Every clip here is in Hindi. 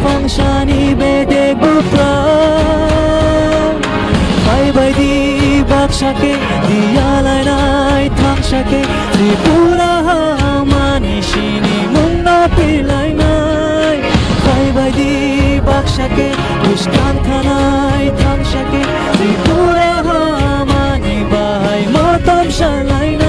fangshani bede gupra Bhai bhai di bakshake diyalai nai thangshake Tripura manishini mungna pilai nai Bhai bhai di bakshake dishkantanai thangshake Tripura mani bhai matam shalai nai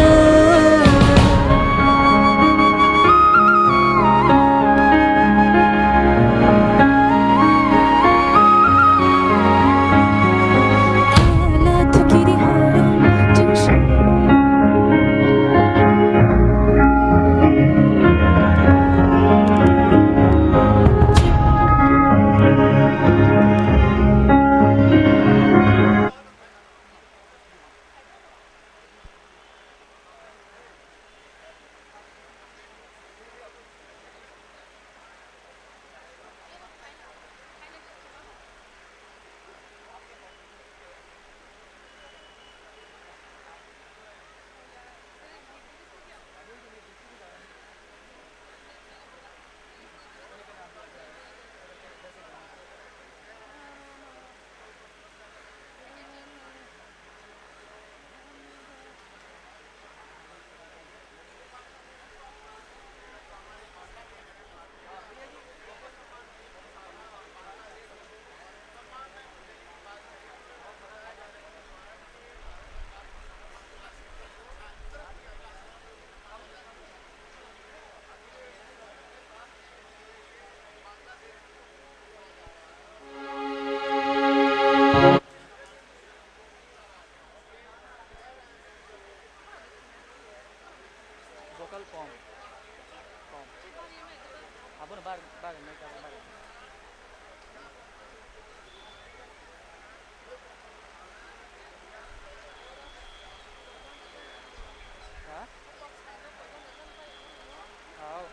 vocal com com abon bar bar mai ka bar ha hao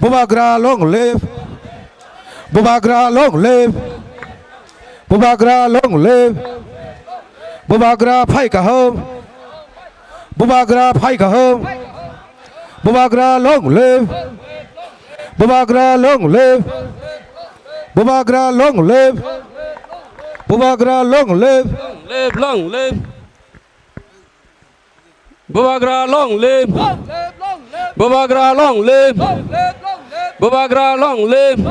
Bubagra long live. Bubagra long live. Bubagra long live. Bubagra fight home. Bubagra fight home. Bubagra long live. Bubagra long live. Bubagra long live. Bubagra long live. Live long live. Bubagra long live. Bubagra long live. Bubagra long live.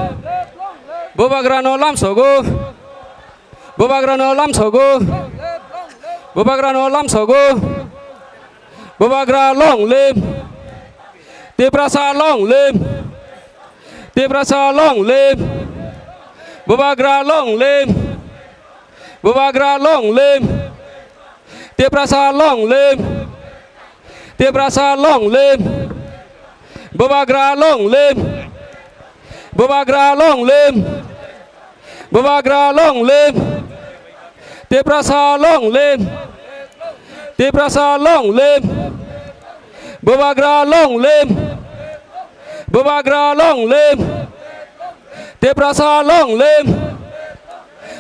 Bubagra no lam sogo. Bubagra no lam sogo. Bubagra no lam sogo. Bubagra long live. Tiprasa long live. Tiprasa long live. Bubagra long live. Bubagra long live. Tiprasa long live. Tiprasa long live. Bubagra long live. Bubagra long live. Bubagra long live. Tiprasa long live. Tiprasa long live. Bubagra long live. Bubagra long live. Tiprasa long live.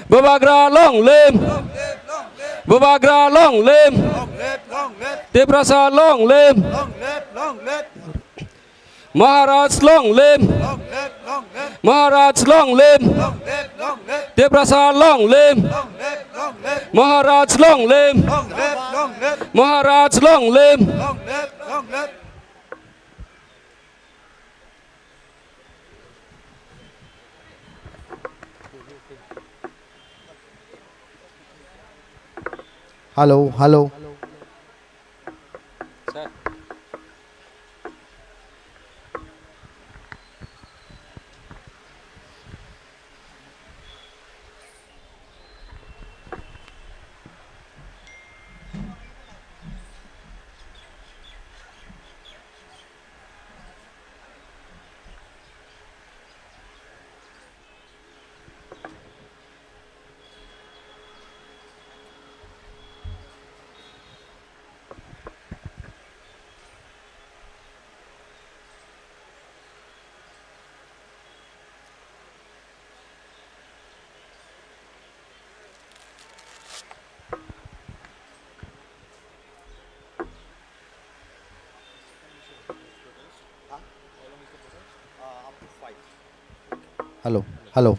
Bubagra long live. Bubagra long live. Tiprasa long live. Maharaj long live. Maharaj long live. Tiprasa long live. Maharaj long live. Maharaj long live. Hello, hello. Hello, hello.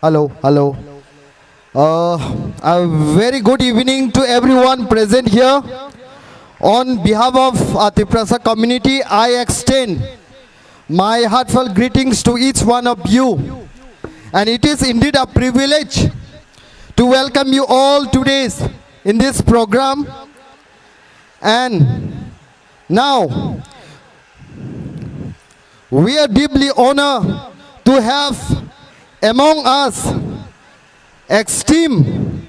Hello, hello. A very good evening to everyone present here. On behalf of Tiprasa community, I extend my heartfelt greetings to each one of you. And it is indeed a privilege to welcome you all today in this program. And now, we are deeply honored to have among us esteemed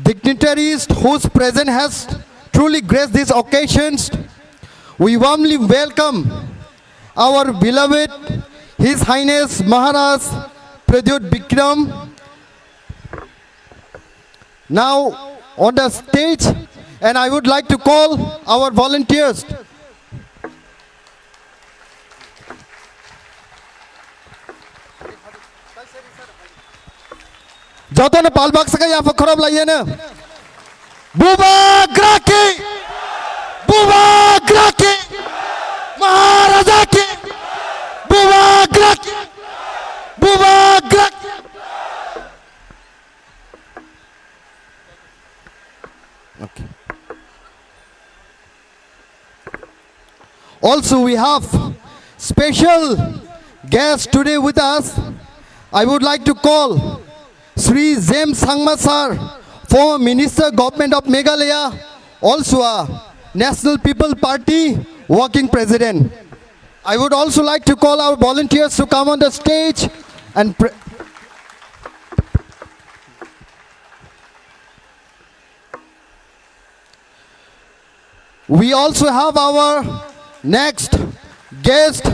dignitaries whose presence has truly graced these occasions. We warmly welcome our beloved His Highness Maharaj Pradyut Bikram now on the stage, and I would like to call our volunteers. Jotona palbak saka ya fakhrab layena. Buba Graki, Buba Graki, Maharaja ki, Buba Graki, Buba Graki. Okay. Also, we have special guest today with us. I would like to call Sri James Sangma sir, former Minister, Government of Meghalaya, also a National People Party working president. I would also like to call our volunteers to come on the stage and we also have our next guest,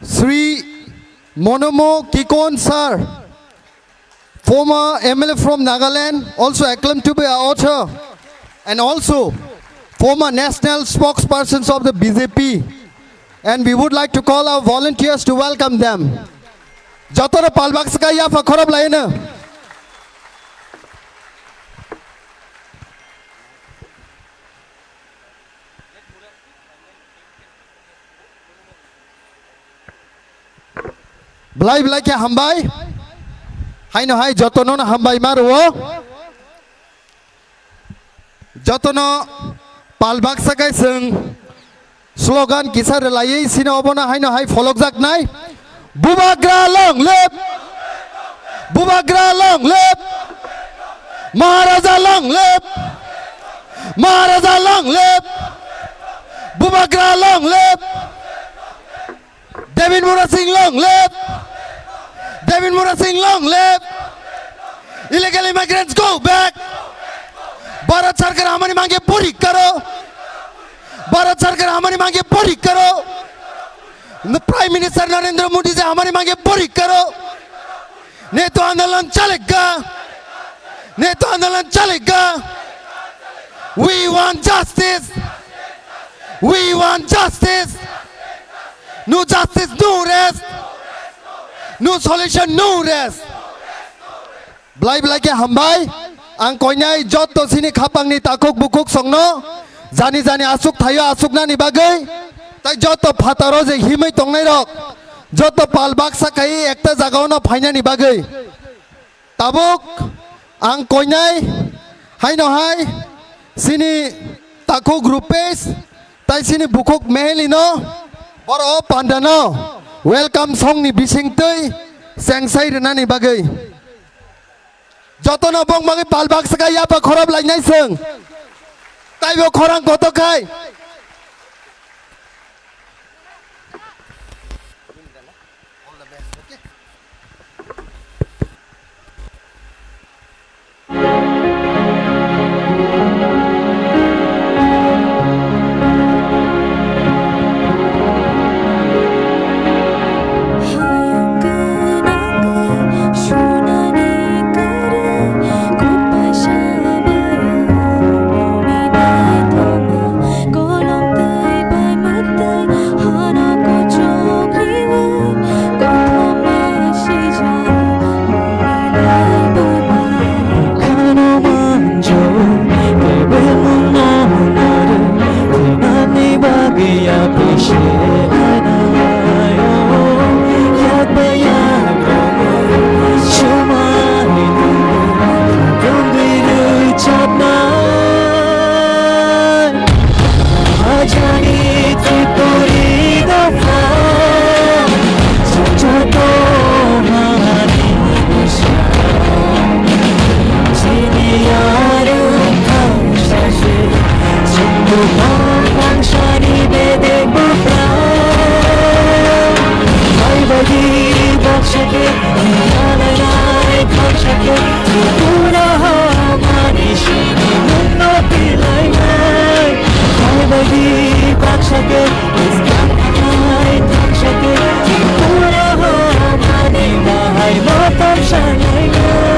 Sri Monomo Kikon sir, former MLA from Nagaland, also acclaimed to be an author, and also former national spokespersons of the BJP. And we would like to call our volunteers to welcome them. Jotona palbak saka ya fakhrab layena. Belai belai ke hambai, hai no hai jotono na hambai maruo, jotono palbak sakai seng slogan kisah relai sini obona hai no hai follow jak nai, Bubagra long live, Bubagra long live, Maharaja long live, Maharaja long live, Bubagra long live, David Mura Singh long live. David Mura Singh long live. Illegal immigrants go back. Bharat Sarkar हमारी मांगे पूरी करो. Bharat Sarkar हमारी मांगे पूरी करो. The Prime Minister Narendra Modi से हमारी मांगे पूरी करो. नहीं तो आंदोलन चलेगा. नहीं तो आंदोलन चलेगा. We want justice. We want justice. No justice, no rest. No solution, no rest. Belai belai ke hambai, ang koinai joto sini khapang ni takuk bukuk songno, jani jani asuk thayo asuk na ni bagai, tai joto phataro je himai tongnai rok, joto palbak sakai ekta jagao na phaina ni bagai. Tabuk ang koinai, hai no hai, sini takuk grupes, tai sini bukuk mehelino, boro pandano. Welcome song ni bising tui sengsai rena ni bagai. Joto na bong bagai palbak sakai ya pa khorab lai nai seng. Tai bo khorang koto kai. Go Tripura Manisini Munno Pilai Nai Bhaibadi Bakshake Iskanai Takshake Tripura Mani Mahai Motam Shanai Nai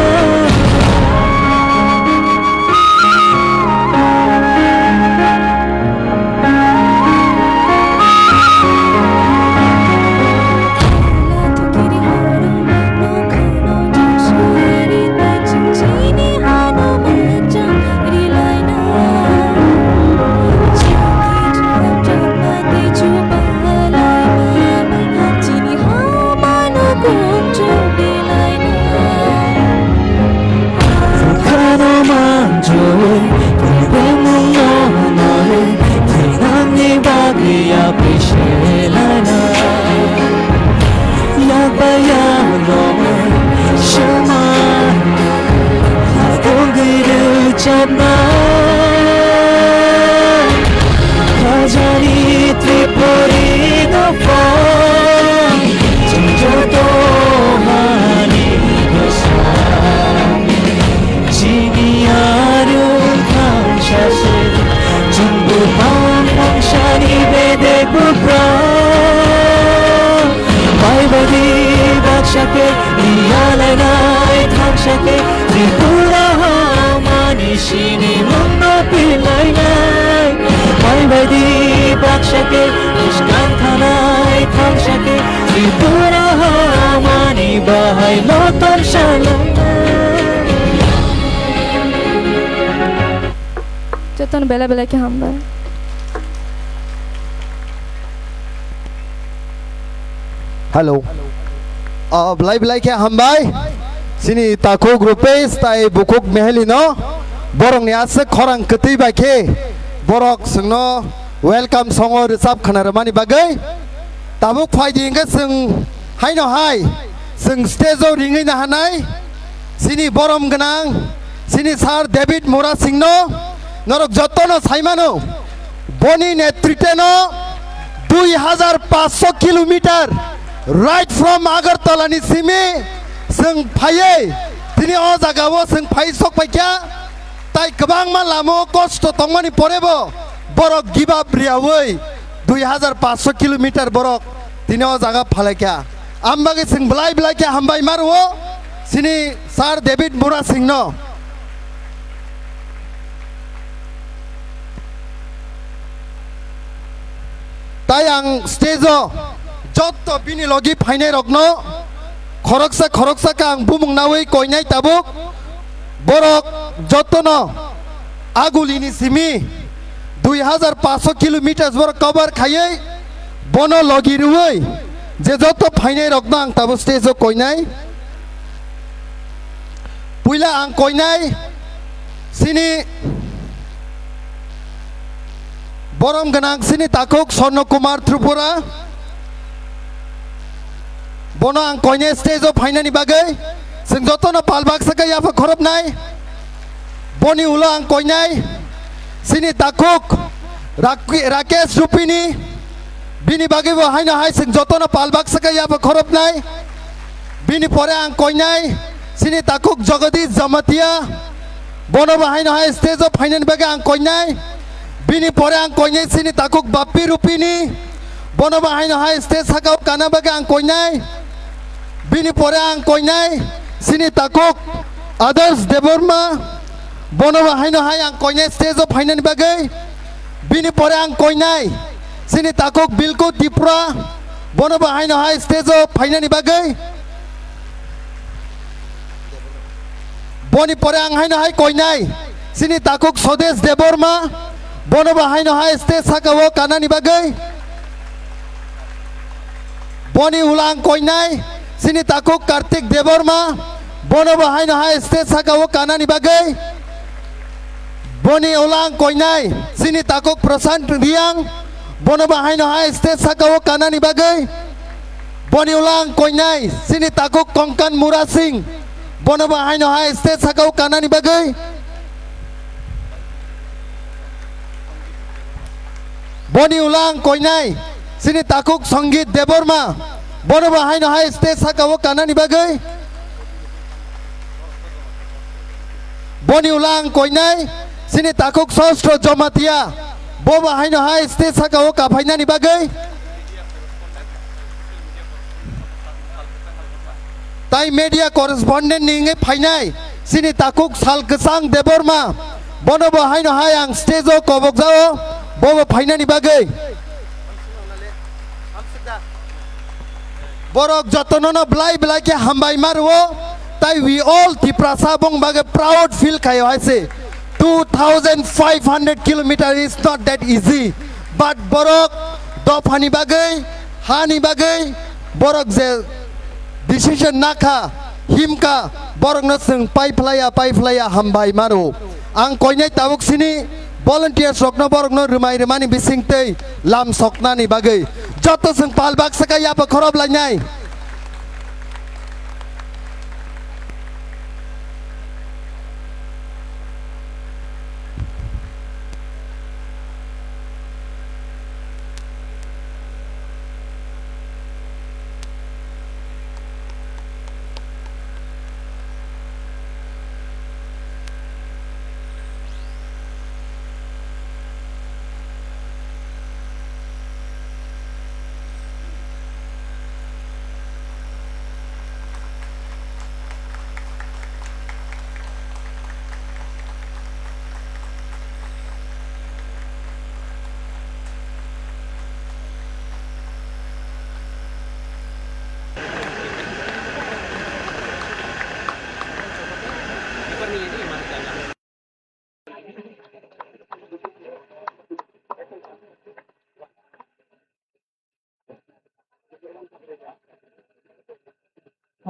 Bakshake, Diyalai Nai Takshake, Tripura Manishini Munno Pilai Nai Bhaibadi Bakshake, Ishkantanai Takshake, Tripura Mani Bahai Motam Shalai Jatan bela bela ke hamba Hello. Belai belai ke hambai. Sini takuk grupes tai bukuk meheli no. Borong ni asek korang keti baike. Borok sengno welcome songo resap kanaramani bagai. Tabuk fai dingkat seng hai no hai. Seng stage ringi na hanai. Sini borom genang. Sini sar David Mura Singno. Norok jotono saimano. Boni netriteno 2500 kilometer. Right from Agartala ni simi seng phaye tini o jagao seng phai sok paikya tai kabang ma lamo kosto tongmani porebo borok give up riawoi 2500 kilometer borok tini o jaga phalaikya ambage seng blai blai kya hambai marwo sini sar David Mura Singno tayang stage Jotto bini logi phainai rokno khoroksa kang bumung nawai koinai tabuk borok jottono agulini simi 2500 kilometers borok cover khayai bono logi ruwai je jotto phainai rokno ang tabuk stage koinai puila ang koinai sini borom ganang sini takuk Sorno Kumar Tripura Bono ang koine stage of finani bagay sing joto na palbak sa kaya pa khorop nai boni ulo ang koinai sini takuk Rakesh Rupini bini bagay bo haina hai sing joto na palbak sa kaya pa khorop nai bini pore ang koinai sini takuk Jagadish Jamatia bono bo haina hai stage of finani bagay ang koinai bini pore ang koinai sini takuk Bappi Rupini bono bo haina hai stage sakau kana bagay ang koinai Bini pore ang koinai sini takuk Others Deborma bono hai no hai ang koinai stage of hainan bagai bini pore ang koinai sini takuk Bilku Tripura bono hai no hai stage of hainan bagai boni pore ang hai no hai koinai sini takuk Swadesh Deborma bono hai no hai stage sakawo kanani bagai boni ulang koinai sini takuk Kartik Deborma bono hai no hai stage sakawo kanani bagai boni ulang koinai sini takuk Prasant Riang bono hai no hai stage sakawo kanani bagai boni ulang koinai sini takuk Kongkan Mura Singh bono hai no hai stage sakawo kanani bagai boni ulang koinai sini takuk Sangeet Deborma bono hai no hai stage sakawo kanani bagai boni ulang koinai sini takuk sostro jomatia boba haino hai stage saka o kapaina ni bagai tai media correspondent ninge phainai sini takuk sal kesang deborma bono bo haino hai ang stage o kobok jao boba phaina ni bagai borok jotonono blai blai ke hambai marwo tai we all tiprasa bong bagai proud feel kayo haise 2500 kilometer is not that easy but borok do hani bagai hani bagai borok je decision nakha himka borok no sing pai playa hambai maru ang koinai tabuk sini volunteer sokno borok no rumai remani bisingtei lam sokna ni bagai joto sing palbak saka ya pa khorob lainai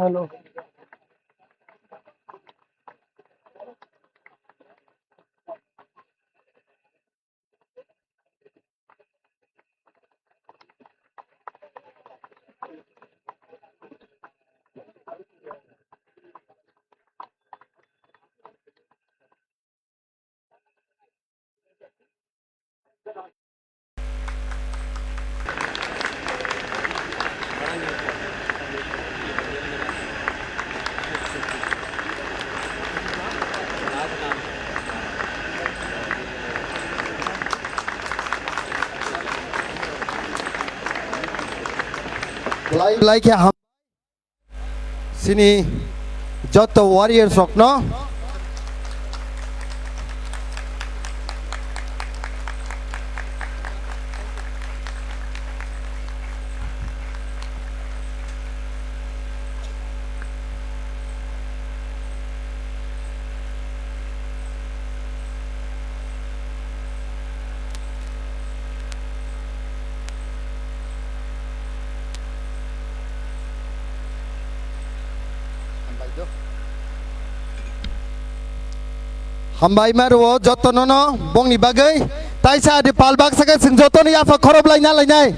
hello like ham sini joto warrior sokno hambai maru jotonono bongni bagai taisa di palbak saka sing jotono ya fa khorob lainai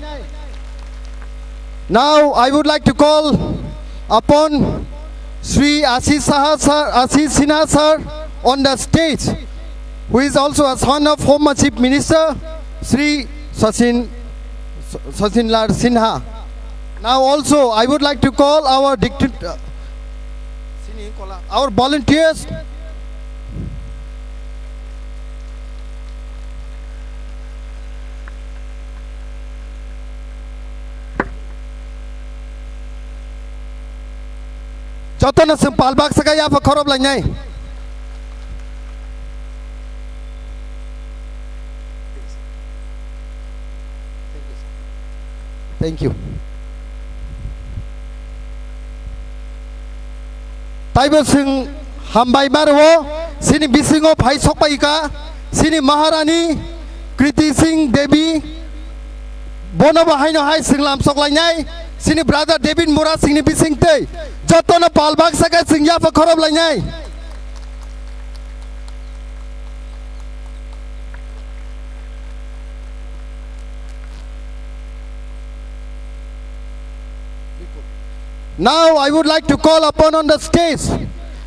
now I would like to call upon Sri Ashish Sinha sir on the stage, who is also a son of former Chief Minister Sri Sachin Lal Sinha. Now also I would like to call our our volunteers. Jotana sing palbak saka ya fa khorob lainai thank you taibo sing hambai marwo sini bisingo phai sokpai ka sini Maharani Kriti Singh Devi bono bahaino hai sing lam sok lainai sini brother David Mura sing ni bising tei jotono palbak saka sing ya fa khorob lainai now I would like to call upon on the stage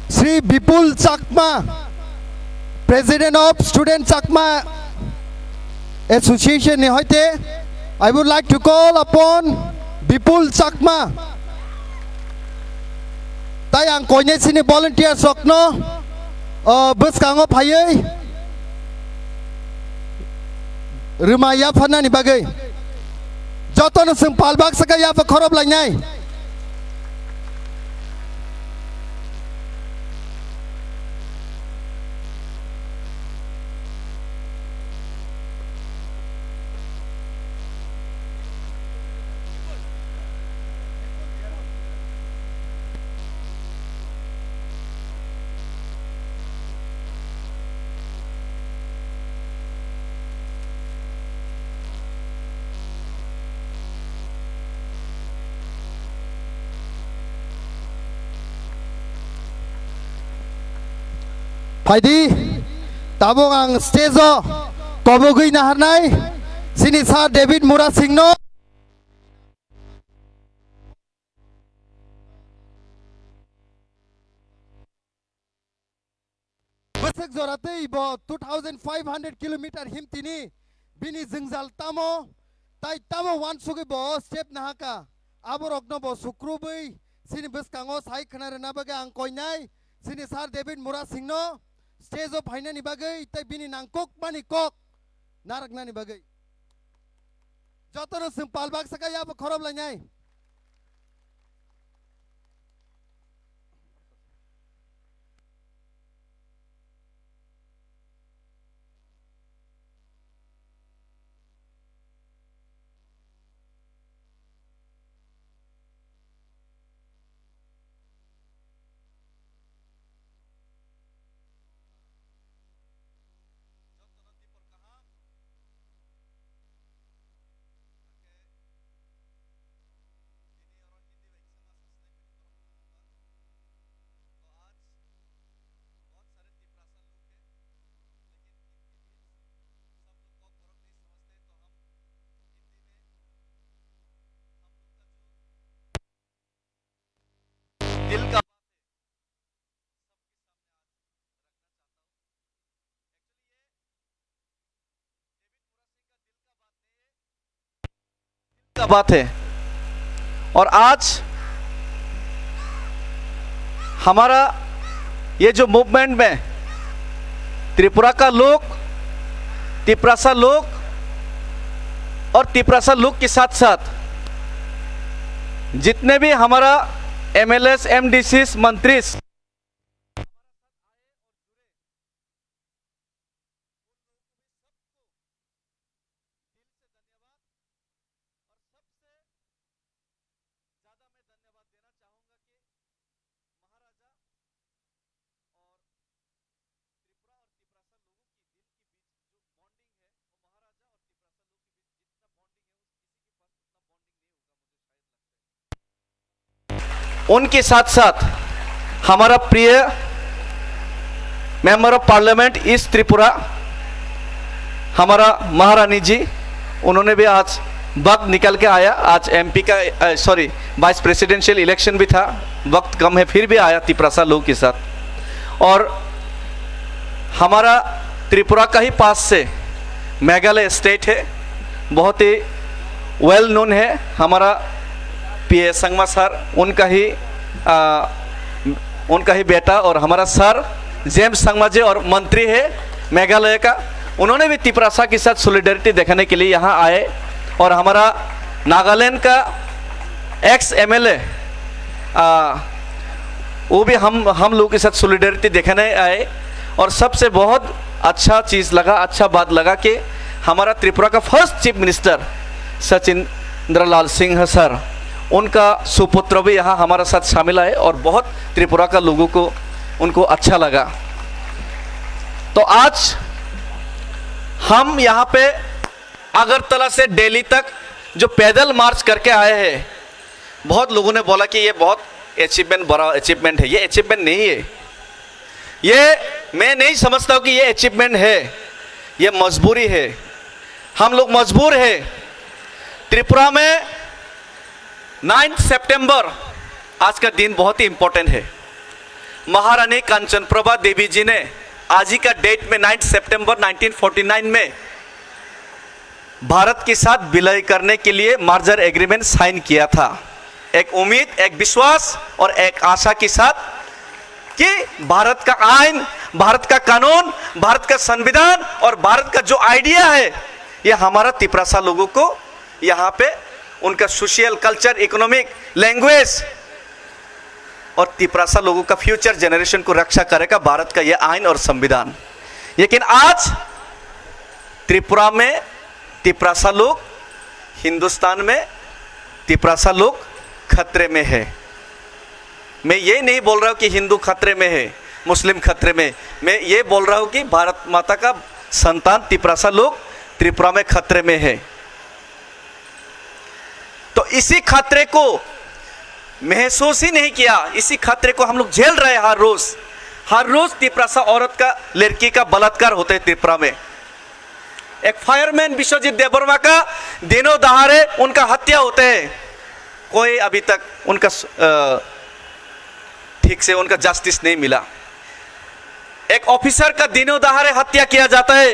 Sri Bipul Chakma, President of Student Chakma Association ni hoite. I would like to call upon Bipul Chakma. Tayang koine sini volunteer sokno boskango phayei rumaya phana ni bagai jotono sing palbak saka ya khorob lainai Paidi, tabung ang stage kobogui naharnai, sini Sir David Mura Singno. Besek zorate ibo 2,500 kilometer him tini, bini zingzal tamo, tai tamo wan sugi bo step nahaka, aborokno bo sukrubai, sini beskango sai khanare nabaga ang koinai, sini Sir David Mura Singno. Stage of Haina ni bagai, tai bini nangkok mani kok, narak na ni bagai. Jotono simpal bag saka ya khorob lanyai. दिल का बात है और आज हमारा ये जो मूवमेंट में त्रिपुरा का लोग, तिपरासा लोग और तिपरासा लोग के साथ साथ जितने भी हमारा एमएलएस, एमडीसीस, मंत्री उनके साथ साथ हमारा प्रिय member of parliament east Tripura हमारा महारानी जी, उन्होंने भी आज वक्त निकल के आया। आज एमपी का वाइस प्रेसिडेंशियल इलेक्शन भी था, वक्त कम है फिर भी आया तिपरासा लोग के साथ। और हमारा त्रिपुरा का ही पास से मेघालय स्टेट है, बहुत ही वेल नोन है। हमारा पीए संगमा सर उनका ही बेटा और हमारा सर जेम्स संगमा जी और मंत्री है मेघालय का, उन्होंने भी तिपरासा के साथ सॉलिडरिटी दिखाने के लिए यहाँ आए। और हमारा नागालैंड का एक्स एमएलए वो भी हम लोगों के साथ सॉलिडरिटी दिखाने आए। और सबसे बहुत अच्छा चीज़ लगा, अच्छा बात लगा कि हमारा त्रिपुरा का फर्स्ट चीफ मिनिस्टर सचिंद्र लाल सिंह सर, उनका सुपुत्र भी यहाँ हमारे साथ शामिल है और बहुत त्रिपुरा का लोगों को उनको अच्छा लगा। तो आज हम यहाँ पे अगरतला से दिल्ली तक जो पैदल मार्च करके आए हैं, बहुत लोगों ने बोला कि ये बहुत अचीवमेंट, बड़ा अचीवमेंट है। ये अचीवमेंट नहीं है, ये मैं नहीं समझता हूँ कि ये अचीवमेंट है, ये मजबूरी है। हम लोग मजबूर है। त्रिपुरा में 9 सितंबर आज का दिन बहुत ही इंपॉर्टेंट है। महारानी कांचनप्रभा देवी जी ने आज ही का डेट में 9 सितंबर 1949 में भारत के साथ विलय करने के लिए मर्जर एग्रीमेंट साइन किया था। एक उम्मीद, एक विश्वास और एक आशा के साथ कि भारत का आइन, भारत का कानून, भारत का संविधान और भारत का जो आइडिया है, ये हमारा तिपरासा लोगों को यहाँ पे उनका सोशल, कल्चर, इकोनॉमिक, लैंग्वेज और तिपरासा लोगों का फ्यूचर जनरेशन को रक्षा करेगा भारत का यह आइन और संविधान। लेकिन आज त्रिपुरा में तिपरासा लोग, हिंदुस्तान में तिपरासा लोग खतरे में है। मैं ये नहीं बोल रहा हूँ कि हिंदू खतरे में है, मुस्लिम खतरे में, मैं ये बोल रहा हूँ कि भारत माता का संतान तिपरासा लोग त्रिपुरा में खतरे में है। तो इसी खतरे को महसूस ही नहीं किया, इसी खतरे को हम लोग झेल रहे हैं हर रोज तिपरासा औरत का, लड़की का बलात्कार होते हैं त्रिपुरा में। एक फायरमैन विश्वजीत देबबर्मा का दिनों दहाड़े उनका हत्या होते हैं, कोई अभी तक उनका ठीक से उनका जस्टिस नहीं मिला। एक ऑफिसर का दिनों दहाड़े हत्या किया जाता है,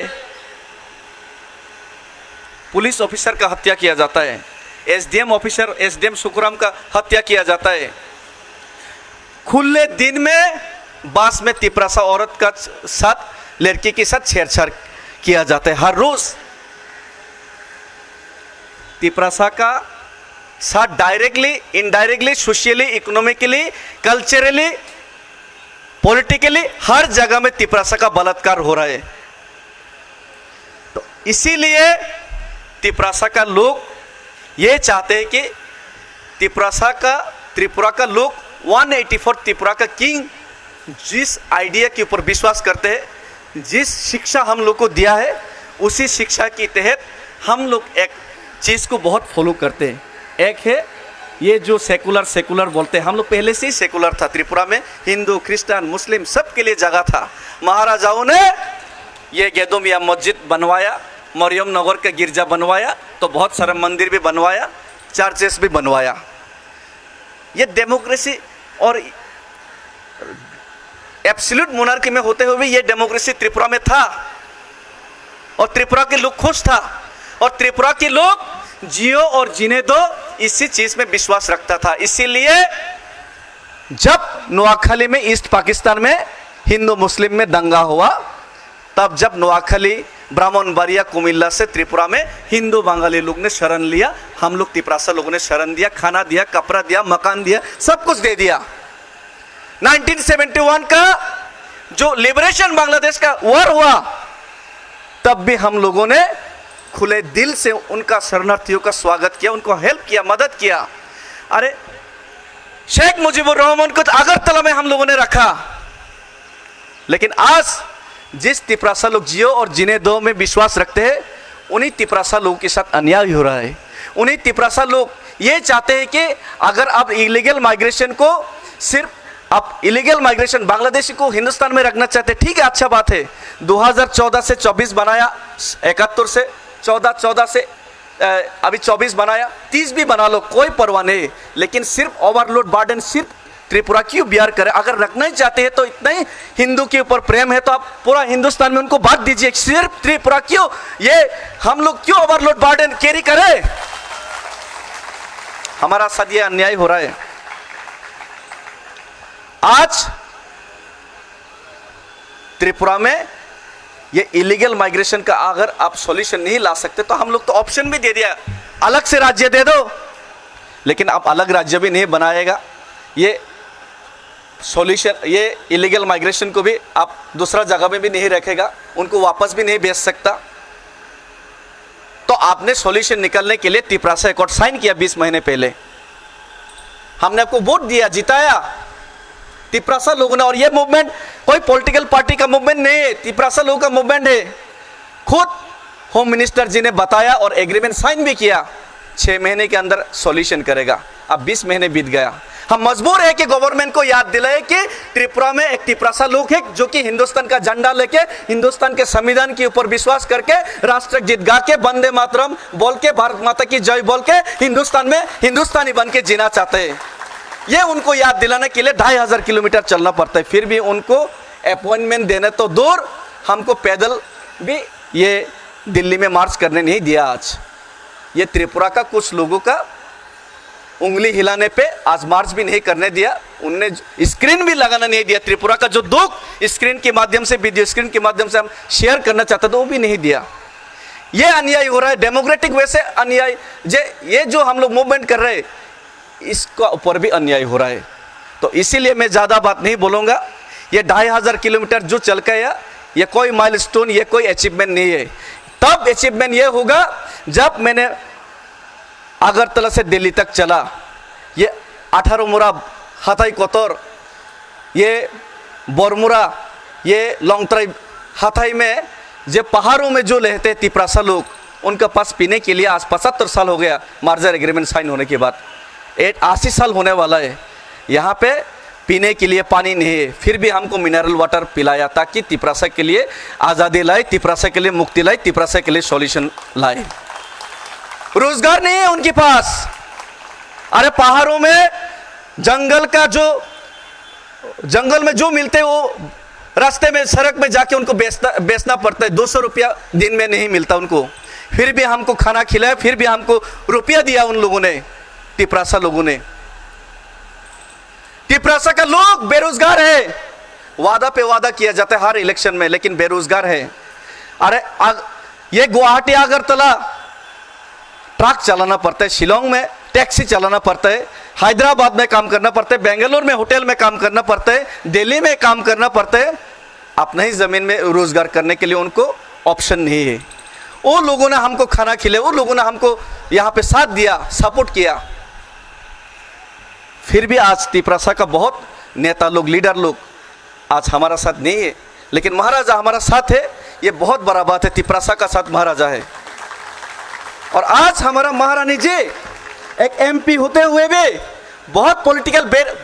पुलिस ऑफिसर का हत्या किया जाता है, एसडीएम ऑफिसर, एसडीएम सुखराम का हत्या किया जाता है। खुले दिन में बास में तिपरासा औरत का साथ, लड़की के साथ छेड़छाड़ किया जाता है हर रोज। तिपरासा का साथ directly, indirectly, socially, economically, culturally, politically हर जगह में तिपरासा का बलात्कार हो रहा है। तो इसीलिए तिपरासा का लोग ये चाहते हैं कि त्रिपुरा का लोग 184 त्रिपुरा का किंग जिस आइडिया के ऊपर विश्वास करते हैं, जिस शिक्षा हम लोग को दिया है, उसी शिक्षा के तहत हम लोग एक चीज़ को बहुत फॉलो करते हैं। एक है ये जो सेकुलर बोलते हैं, हम लोग पहले से ही सेकुलर था त्रिपुरा में, हिंदू, क्रिश्चियन, मुस्लिम सब के लिए जगह था। महाराजाओं ने ये गेदोमिया मस्जिद बनवाया, मरियम नगर का गिरजा बनवाया, तो बहुत सारा मंदिर भी बनवाया, चर्चेस भी बनवाया। ये डेमोक्रेसी और एब्सोल्यूट मोनार्की में होते हुए ये डेमोक्रेसी त्रिपुरा में था और त्रिपुरा के लोग खुश था और त्रिपुरा के लोग जियो और जीने दो इसी चीज में विश्वास रखता था। इसीलिए जब नोआखली में ईस्ट पाकिस्तान में हिंदू मुस्लिम में दंगा हुआ, तब जब नोआखली, ब्राह्मणबाड़िया, कुमिल्ला से त्रिपुरा में हिंदू बंगाली लोग ने शरण लिया, हम लोग तिपरासा लोगों ने शरण दिया, खाना दिया, कपड़ा दिया, मकान दिया, सब कुछ दे दिया। 1971 का जो लिबरेशन बांग्लादेश का वॉर हुआ, तब भी हम लोगों ने खुले दिल से उनका शरणार्थियों का स्वागत किया, उनको हेल्प किया, मदद किया। अरे शेख मुजीबुर रहमान को अगरतला में हम लोगों ने रखा, लेकिन आज जिस तिपरासा लोग जियो और जीने दो में विश्वास रखते हैं, उन्हीं तिपरासा लोगों के साथ अन्याय हो रहा है। उन्हीं तिपरासा लोग ये चाहते हैं कि अगर आप इलीगल माइग्रेशन को सिर्फ आप इलीगल माइग्रेशन बांग्लादेशी को हिंदुस्तान में रखना चाहते, ठीक है, अच्छा बात है। 2014 से 24 बनाया, 71 से 14 से अभी 24 बनाया, 30 भी बना लो, कोई परवाह नहीं। लेकिन सिर्फ ओवरलोड बर्डन सिर्फ त्रिपुरा क्यों बियर करे? अगर रखना ही चाहते हैं तो इतना ही हिंदू के ऊपर प्रेम है तो आप पूरा हिंदुस्तान में उनको बांट दीजिए। सिर्फ त्रिपुरा क्यों, ये हम लोग क्यों ओवरलोड बर्डन कैरी करें? हमारा साथ ये अन्याय हो रहा है। आज त्रिपुरा में ये इलीगल माइग्रेशन का अगर आप सॉल्यूशन नहीं ला सकते तो हम लोग तो ऑप्शन भी दे दिया, अलग से राज्य दे दो, लेकिन आप अलग राज्य भी नहीं बनाएगा। ये सॉल्यूशन, ये इलीगल माइग्रेशन को भी आप दूसरा जगह में भी नहीं रखेगा, उनको वापस भी नहीं भेज सकता। तो आपने सॉल्यूशन निकालने के लिए तिपरासा एकॉर्ड साइन किया 20 महीने पहले, हमने आपको वोट दिया, जिताया तिपरासा लोगों ने। और ये मूवमेंट कोई पॉलिटिकल पार्टी का मूवमेंट नहीं है, तिपरासा लोगों का मूवमेंट है। खुद होम मिनिस्टर जी ने बताया और एग्रीमेंट साइन भी किया, 6 महीने के अंदर सॉल्यूशन करेगा। अब 20 महीने बीत गया, हम मजबूर है कि गवर्नमेंट को याद दिलाए कि त्रिपुरा में एक तिपरासा लोग है जो कि हिंदुस्तान का झंडा लेके, हिंदुस्तान के संविधान के ऊपर विश्वास करके, राष्ट्र गीत गा के, वंदे मातरम बोल के, भारत माता की जय बोल के हिंदुस्तान में हिंदुस्तानी बन के जीना चाहते हैं। ये उनको याद दिलाने के लिए 2500 किलोमीटर चलना पड़ता है, फिर भी उनको अपॉइंटमेंट देने तो दूर, हमको पैदल भी ये दिल्ली में मार्च करने नहीं दिया। आज ये त्रिपुरा का कुछ लोगों का उंगली हिलाने पे आज मार्च भी नहीं करने दिया, उनने स्क्रीन भी लगाना नहीं दिया। त्रिपुरा का जो दुख स्क्रीन के माध्यम से, वीडियो स्क्रीन के माध्यम से हम शेयर करना चाहते थे वो भी नहीं दिया। ये अन्याय हो रहा है, डेमोक्रेटिक वे से अन्याय। ये जो हम लोग मूवमेंट कर रहे हैं इसका ऊपर भी अन्याय हो रहा है। तो इसीलिए मैं ज़्यादा बात नहीं बोलूँगा। ये 2500 किलोमीटर जो चल के आया ये कोई माइलस्टोन, ये कोई अचीवमेंट नहीं है। तब अचीवमेंट ये होगा जब मैंने अगरतला से दिल्ली तक चला। ये 18 मुरा हाथाई कोतोर, ये बोरमुरा, ये लोंगतराई हाथाई में जो पहाड़ों में जो रहते हैं तिपरासा लोग, उनके पास पीने के लिए आज 75 साल हो गया मार्जर एग्रीमेंट साइन होने के बाद। 80 साल होने वाला है। यहाँ पे पीने के लिए पानी नहीं है, फिर भी हमको मिनरल वाटर पिलाया ताकि तिपरासा के लिए आज़ादी लाए, तिपरासा के लिए मुक्ति लाए, तिपरासा के लिए सॉल्यूशन लाए। रोजगार नहीं है उनके पास। अरे पहाड़ों में जंगल में जो मिलते हैं वो रास्ते में सड़क में जाके उनको बेचना पड़ता है। 200 रुपया दिन में नहीं मिलता उनको, फिर भी हमको खाना खिलाया, फिर भी हमको रुपया दिया उन लोगों ने, तिपरासा लोगों ने। तिपरासा का लोग बेरोजगार है, वादा पे वादा किया जाता है हर इलेक्शन में, लेकिन बेरोजगार है। अरे ये गुवाहाटी अगरतला ट्रक चलाना पड़ता है, शिलोंग में टैक्सी चलाना पड़ता है, हैदराबाद में काम करना पड़ता है, बेंगलोर में होटल में काम करना पड़ता है, दिल्ली में काम करना पड़ता है। अपने ही ज़मीन में रोजगार करने के लिए उनको ऑप्शन नहीं है। वो लोगों ने हमको खाना खिलाया, वो लोगों ने हमको यहाँ पे साथ दिया, सपोर्ट किया। फिर भी आज तिपरासा का बहुत नेता लोग, लीडर लोग आज हमारा साथ नहीं है, लेकिन महाराजा हमारा साथ है। ये बहुत बड़ा बात है, तिपरासा का साथ महाराजा है। और आज हमारा महारानी जी एक एमपी होते हुए भी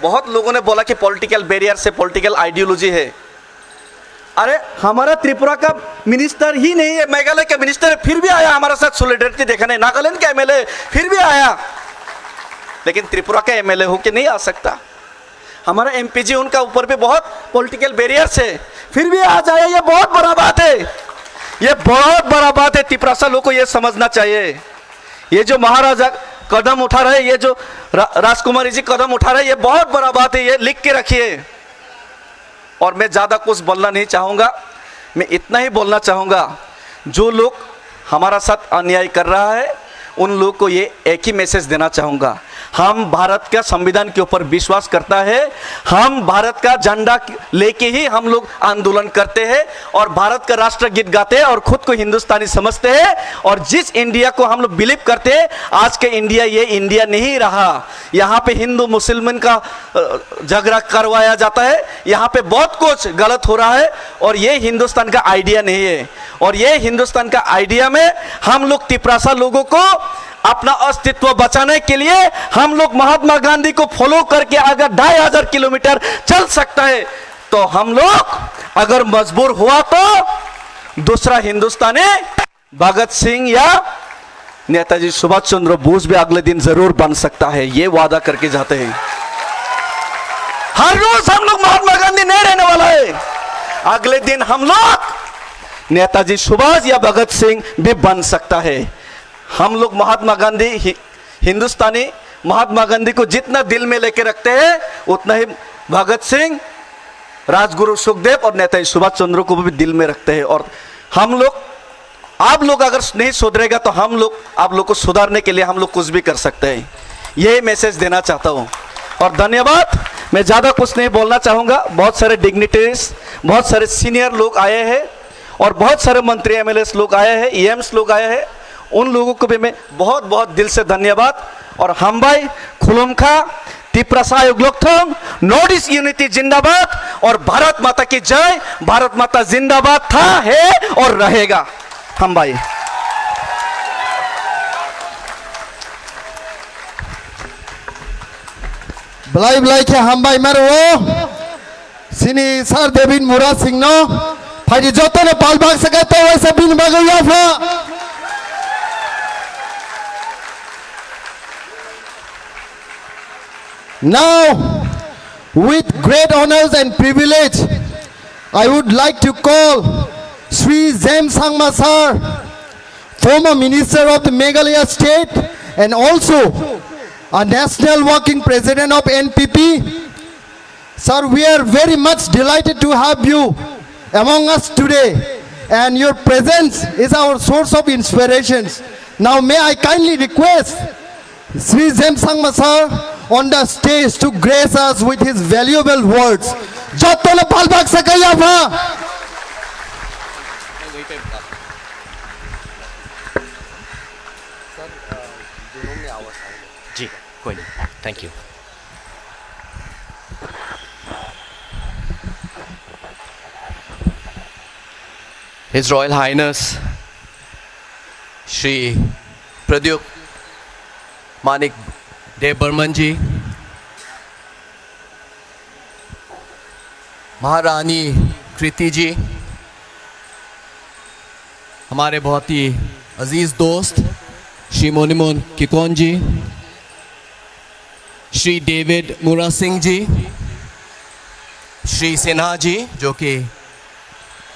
बहुत लोगों ने बोला कि पॉलिटिकल बैरियर से पॉलिटिकल आइडियोलॉजी है। अरे हमारा त्रिपुरा का मिनिस्टर ही नहीं है, मेघालय का मिनिस्टर है, फिर भी आया हमारे साथ सॉलिडरिटी दिखाने। नागालैंड का एमएलए फिर भी आया, लेकिन त्रिपुरा का एमएलए होके नहीं आ सकता। हमारा एमपीजी उनका ऊपर भी बहुत पॉलिटिकल बैरियर से फिर भी आ जाए, ये बहुत बड़ा बात है। ये बहुत बड़ा बात है, तिपरासा लोगों को ये समझना चाहिए। ये जो महाराजा कदम उठा रहे, ये जो राजकुमारी जी कदम उठा रहे, ये बहुत बड़ा बात है, ये लिख के रखिए। और मैं ज़्यादा कुछ बोलना नहीं चाहूँगा, मैं इतना ही बोलना चाहूँगा, जो लोग हमारा साथ अन्याय कर रहा है उन लोगों को ये एक ही मैसेज देना चाहूँगा। हम भारत का संविधान के ऊपर विश्वास करता है, हम भारत का झंडा लेके ही हम लोग आंदोलन करते हैं और भारत का राष्ट्रगीत गाते हैं और खुद को हिंदुस्तानी समझते हैं। और जिस इंडिया को हम लोग बिलीव करते हैं, आज के इंडिया ये इंडिया नहीं रहा। यहाँ पे हिंदू मुसलमान का झगड़ा करवाया जाता है, यहाँ पे बहुत कुछ गलत हो रहा है और ये हिंदुस्तान का आइडिया नहीं है। और ये हिंदुस्तान का आइडिया में हम लोग तिपरासा लोगों को अपना अस्तित्व बचाने के लिए हम लोग महात्मा गांधी को फॉलो करके अगर 2500 किलोमीटर चल सकता है, तो हम लोग अगर मजबूर हुआ तो दूसरा हिंदुस्तानी भगत सिंह या नेताजी सुभाष चंद्र बोस भी अगले दिन जरूर बन सकता है, ये वादा करके जाते हैं। हर रोज हम लोग महात्मा गांधी नहीं रहने वाला है, अगले दिन हम लोग नेताजी सुभाष या भगत सिंह भी बन सकता है। हम लोग महात्मा गांधी हिंदुस्तानी महात्मा गांधी को जितना दिल में लेके रखते हैं, उतना ही भगत सिंह, राजगुरु सुखदेव और नेताजी सुभाष चंद्र को भी दिल में रखते हैं। और हम लोग, आप लोग अगर नहीं सुधरेगा तो हम लोग आप लोग को सुधारने के लिए हम लोग कुछ भी कर सकते हैं, यही मैसेज देना चाहता हूँ। और धन्यवाद, मैं ज़्यादा कुछ नहीं बोलना चाहूँगा। बहुत सारे डिग्निटरीज, बहुत सारे सीनियर लोग आए हैं और बहुत सारे मंत्री एमएलएस लोग आए हैं, ईएम्स लोग आए हैं, उन लोगों को भी मैं बहुत बहुत दिल से धन्यवाद। और हम भाई खुलुमखा, तिपरासा युगलोकथोंग, नॉर्थ ईस्ट यूनिटी जिंदाबाद और भारत माता की जय। भारत माता जिंदाबाद था, है और रहेगा। हम भाई Belai ke hambai merwo sini sar Devin Mura Singh no phai joto ne pal bag sakate waise bin bagaya fa now with great honors and privilege I would like to call Sri Zem Sangma sir, former minister of the Meghalaya state and also a national working president of NPP. Sir, we are very much delighted to have you among us today, and your presence is our source of inspirations. Now may I kindly request Sri Zemsangma sir on the stage to grace us with his valuable words. Jatole palbak sakaya bha. जी कोई नहीं, thank you. His Royal Highness Shri Pradyuk Manik Dev Burman जी, महारानी कृति जी, हमारे बहुत ही अजीज दोस्त श्री मोनिमोन किकोन जी, श्री डेविड मुरा सिंह जी, श्री सिन्हा जी जो कि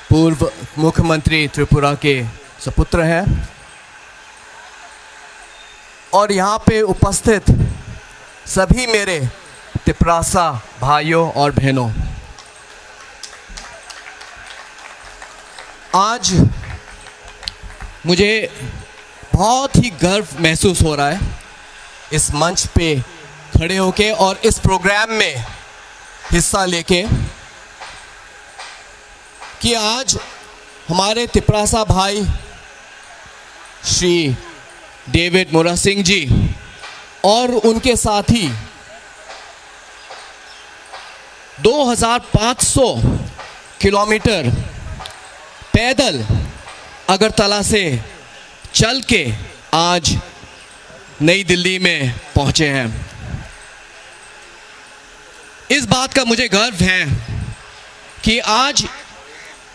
पूर्व मुख्यमंत्री त्रिपुरा के सपुत्र हैं, और यहाँ पे उपस्थित सभी मेरे तिपरासा भाइयों और बहनों, आज मुझे बहुत ही गर्व महसूस हो रहा है इस मंच पे खड़े होके और इस प्रोग्राम में हिस्सा लेके कि आज हमारे तिपरासा भाई श्री डेविड मुरा सिंह जी और उनके साथी 2500 किलोमीटर पैदल अगरतला से चल के आज नई दिल्ली में पहुंचे हैं. इस बात का मुझे गर्व है कि आज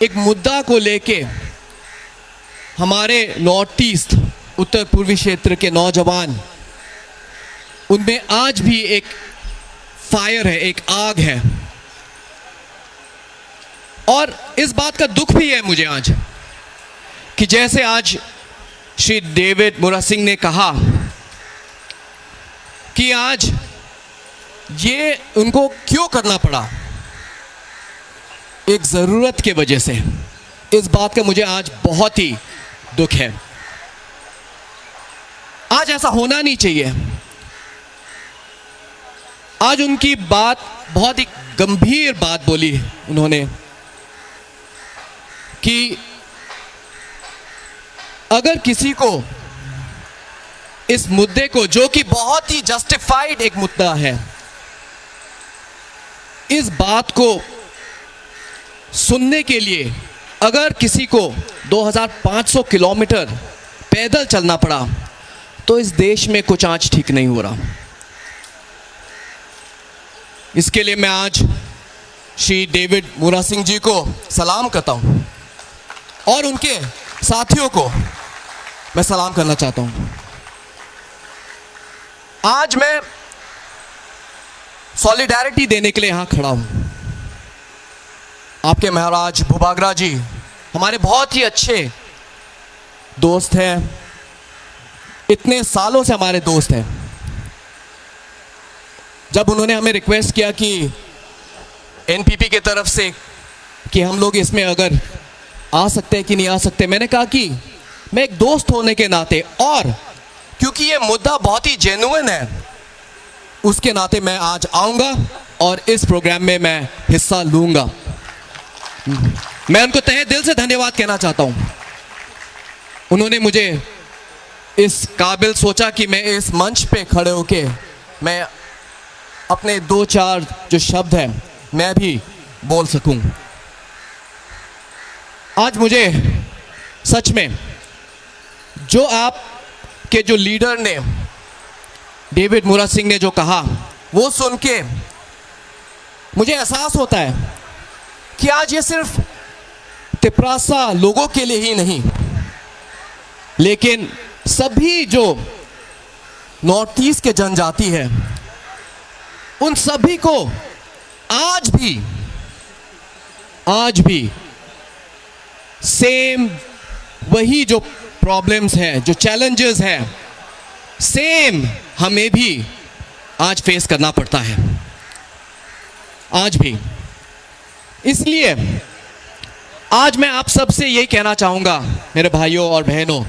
एक मुद्दा को लेके हमारे नॉर्थ ईस्ट उत्तर पूर्वी क्षेत्र के नौजवान, उनमें आज भी एक फायर है, एक आग है. और इस बात का दुख भी है मुझे आज कि जैसे आज श्री डेविड मुरा सिंह ने कहा कि आज ये उनको क्यों करना पड़ा, एक ज़रूरत के वजह से. इस बात का मुझे आज बहुत ही दुख है. आज ऐसा होना नहीं चाहिए. आज उनकी बात, बहुत ही गंभीर बात बोली उन्होंने कि अगर किसी को इस मुद्दे को, जो कि बहुत ही जस्टिफाइड एक मुद्दा है, इस बात को सुनने के लिए अगर किसी को 2500 किलोमीटर पैदल चलना पड़ा तो इस देश में कुछ आज ठीक नहीं हो रहा. इसके लिए मैं आज श्री डेविड मुरा सिंह जी को सलाम करता हूं और उनके साथियों को मैं सलाम करना चाहता हूं. आज मैं सॉलिडारिटी देने के लिए यहां खड़ा हूं. आपके महाराज भूबागरा जी हमारे बहुत ही अच्छे दोस्त हैं, इतने सालों से हमारे दोस्त हैं. जब उन्होंने हमें रिक्वेस्ट किया कि एनपीपी की तरफ से कि हम लोग इसमें अगर आ सकते हैं कि नहीं आ सकते, मैंने कहा कि मैं एक दोस्त होने के नाते और क्योंकि ये मुद्दा बहुत ही जेन्युइन है, उसके नाते मैं आज आऊँगा और इस प्रोग्राम में मैं हिस्सा लूँगा. मैं उनको तहे दिल से धन्यवाद कहना चाहता हूँ. उन्होंने मुझे इस काबिल सोचा कि मैं इस मंच पे खड़े होके मैं अपने 2-4 जो शब्द हैं मैं भी बोल सकूं. आज मुझे सच में जो आप के जो लीडर ने, डेविड मुरा सिंह ने जो कहा, वो सुन के मुझे एहसास होता है कि आज ये सिर्फ तिपरासा लोगों के लिए ही नहीं, लेकिन सभी जो नॉर्थ ईस्ट के जनजाति है उन सभी को आज भी सेम वही जो प्रॉब्लम्स हैं, जो चैलेंजेस हैं, सेम हमें भी आज फेस करना पड़ता है, आज भी। इसलिए आज मैं आप सबसे यही कहना चाहूँगा मेरे भाइयों और बहनों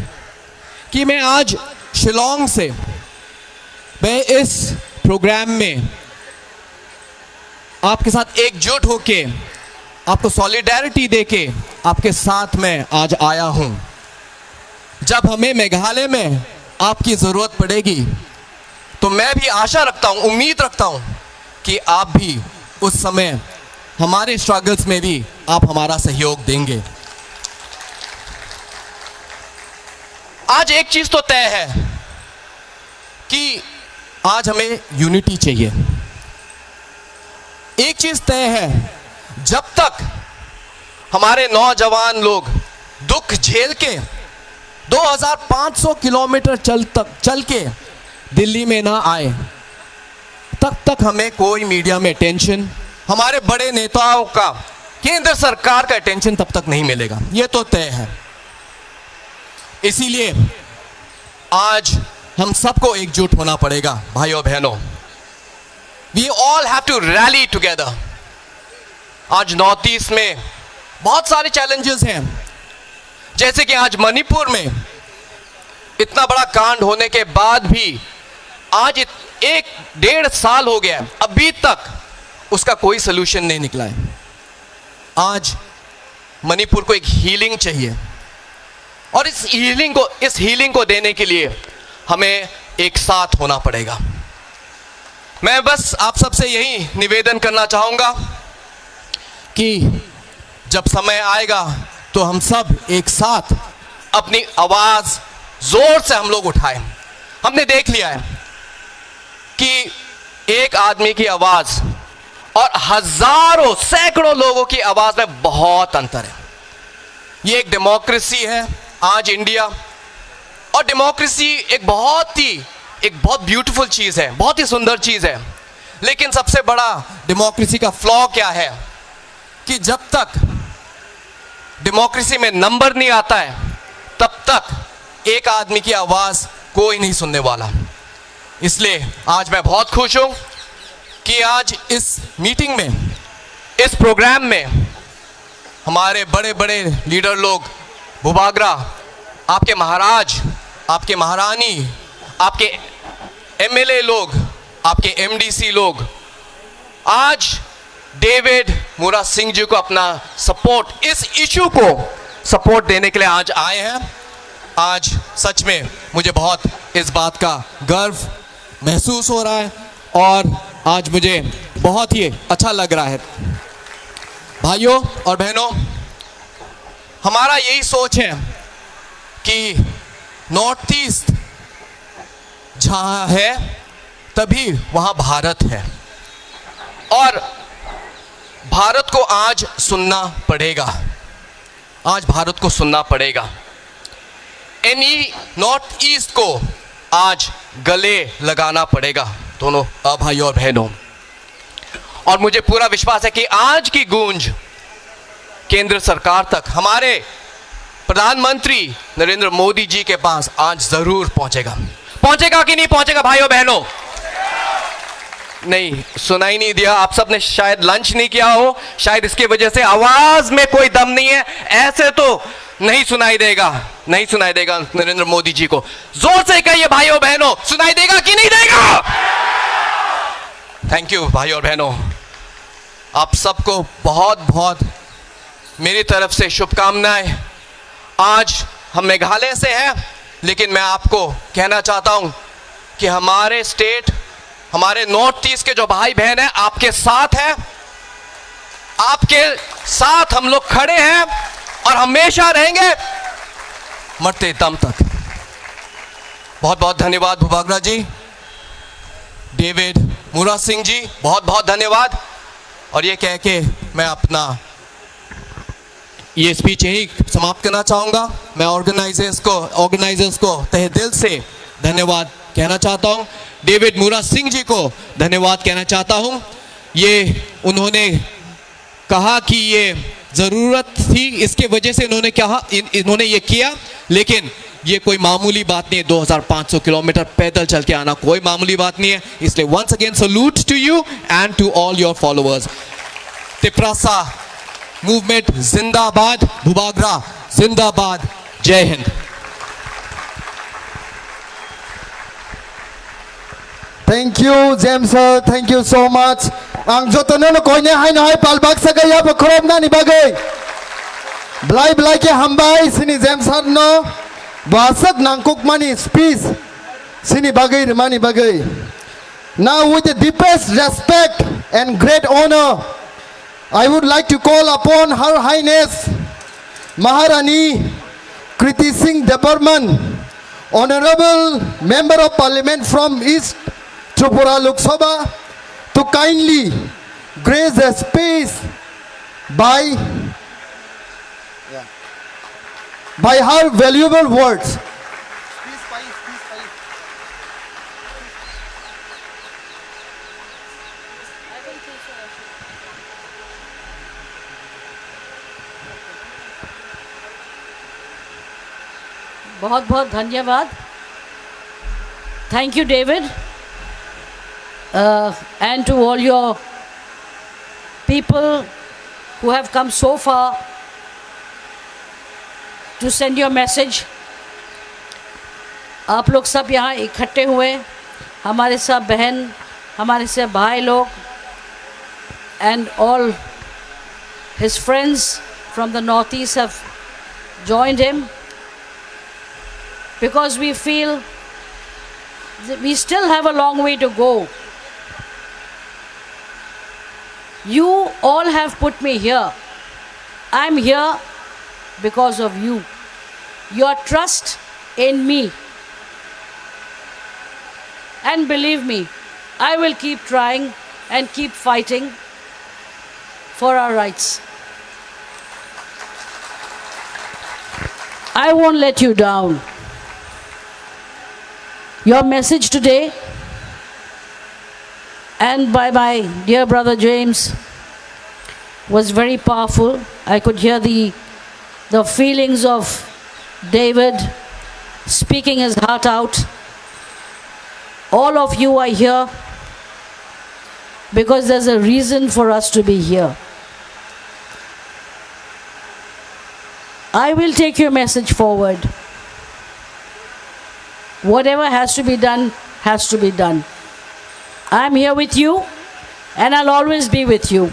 कि मैं आज शिलोंग से मैं इस प्रोग्राम में आपके साथ एकजुट होके आपको सॉलिडेरिटी देके आपके साथ में आज आया हूं। जब हमें मेघालय में आपकी ज़रूरत पड़ेगी तो मैं भी आशा रखता हूं, उम्मीद रखता हूं कि आप भी उस समय हमारे स्ट्रगल्स में भी आप हमारा सहयोग देंगे। आज एक चीज़ तो तय है कि आज हमें यूनिटी चाहिए। एक चीज़ तय है, जब तक हमारे नौजवान लोग दुख झेल के 2500 किलोमीटर चल के दिल्ली में ना आए, तब तक हमें कोई मीडिया में अटेंशन, हमारे बड़े नेताओं का, केंद्र सरकार का अटेंशन तब तक नहीं मिलेगा। ये तो तय है। इसीलिए आज हम सबको एकजुट होना पड़ेगा भाइयों बहनों। We all have to rally together. आज नॉर्थ ईस्ट में बहुत सारे चैलेंजेस हैं, जैसे कि आज मणिपुर में इतना बड़ा कांड होने के बाद भी आज 1-1.5 साल हो गया, अभी तक उसका कोई सलूशन नहीं निकला है। आज मणिपुर को एक हीलिंग चाहिए और इस हीलिंग को देने के लिए हमें एक साथ होना पड़ेगा। मैं बस आप सबसे यही निवेदन करना चाहूँगा कि जब समय आएगा तो हम सब एक साथ अपनी आवाज़ जोर से हम लोग उठाएं। हमने देख लिया है कि एक आदमी की आवाज़ और हजारों सैकड़ों लोगों की आवाज़ में बहुत अंतर है। ये एक डेमोक्रेसी है आज इंडिया, और डेमोक्रेसी एक बहुत ब्यूटीफुल चीज़ है, बहुत ही सुंदर चीज़ है। लेकिन सबसे बड़ा डेमोक्रेसी का फ्लॉ क्या है कि जब तक डेमोक्रेसी में नंबर नहीं आता है तब तक एक आदमी की आवाज़ कोई नहीं सुनने वाला। इसलिए आज मैं बहुत खुश हूँ कि आज इस मीटिंग में, इस प्रोग्राम में हमारे बड़े बड़े लीडर लोग, भूभागरा, आपके महाराज, आपके महारानी, आपके एमएलए लोग, आपके एमडीसी लोग आज डेविड मूरा सिंह जी को अपना सपोर्ट, इस इशू को सपोर्ट देने के लिए आज आए हैं। आज सच में मुझे बहुत इस बात का गर्व महसूस हो रहा है और आज मुझे बहुत ही अच्छा लग रहा है। भाइयों और बहनों, हमारा यही सोच है कि नॉर्थ ईस्ट जहाँ है तभी वहाँ भारत है, और भारत को आज सुनना पड़ेगा। आज भारत को सुनना पड़ेगा। नॉर्थ ईस्ट को आज गले लगाना पड़ेगा, दोनों भाइयों और बहनों। और मुझे पूरा विश्वास है कि आज की गूंज केंद्र सरकार तक, हमारे प्रधानमंत्री नरेंद्र मोदी जी के पास आज जरूर पहुंचेगा। पहुंचेगा कि नहीं पहुंचेगा भाइयों बहनों? नहीं, सुनाई नहीं दिया। आप सब ने शायद लंच नहीं किया हो, शायद इसके वजह से आवाज में कोई दम नहीं है। ऐसे तो नहीं सुनाई देगा, नहीं सुनाई देगा नरेंद्र मोदी जी को। जोर से कहिए भाइयों बहनों, सुनाई देगा कि नहीं देगा? थैंक यू भाइयों और बहनों, आप सबको बहुत बहुत मेरी तरफ से शुभकामनाएं। आज हम मेघालय से हैं, लेकिन मैं आपको कहना चाहता हूं कि हमारे स्टेट, हमारे नॉर्थ ईस्ट के जो भाई बहन हैं आपके साथ हैं, आपके साथ हम लोग खड़े हैं और हमेशा रहेंगे मरते दम तक। बहुत बहुत धन्यवाद भूभागरा जी, डेविड मूरा सिंह जी, बहुत बहुत धन्यवाद। और ये कह के मैं अपना ये स्पीच यही समाप्त करना चाहूँगा। मैं ऑर्गेनाइजर्स को तहे दिल से धन्यवाद कहना चाहता हूँ। डेविड मूरा सिंह जी को धन्यवाद कहना चाहता हूँ। ये उन्होंने कहा कि ये ज़रूरत थी, इसके वजह से इन्होंने ये किया, लेकिन ये कोई मामूली बात नहीं है, 2500 किलोमीटर पैदल चल के आना कोई मामूली बात नहीं है। इसलिए once again salute to you and to all your followers. Tiprasa movement जिंदाबाद, भूभागरा जिंदाबाद, जय Hind. Thank you, James sir. Thank you so much. Ang jotono no koine hai na hai palbak sagaya bakrom na ni bagai. Blai ke hambai sini James sir no basak nangkuk mani speech sini bagai mani bagai. Now with the deepest respect and great honor, I would like to call upon Her Highness Maharani Kriti Singh Debarman, Honorable Member of Parliament from East Tripura Lok Sabha, to kindly grace the space by her valuable words. बहुत बहुत धन्यवाद। Thank you, David. And to all your people who have come so far to send your message. आप लोग सब यहाँ इकट्ठे हुए, हमारे सब बहन, हमारे सब भाई लोग, and all his friends from the Northeast have joined him, because we feel that we still have a long way to go. You all have put me here. I'm here because of you. Your trust in me. And believe me, I will keep trying and keep fighting for our rights. I won't let you down. Your message today, and by my dear brother James, was very powerful. I could hear the feelings of David speaking his heart out. All of you are here because there's a reason for us to be here. I will take your message forward. Whatever has to be done, has to be done. I'm here with you, and I'll always be with you.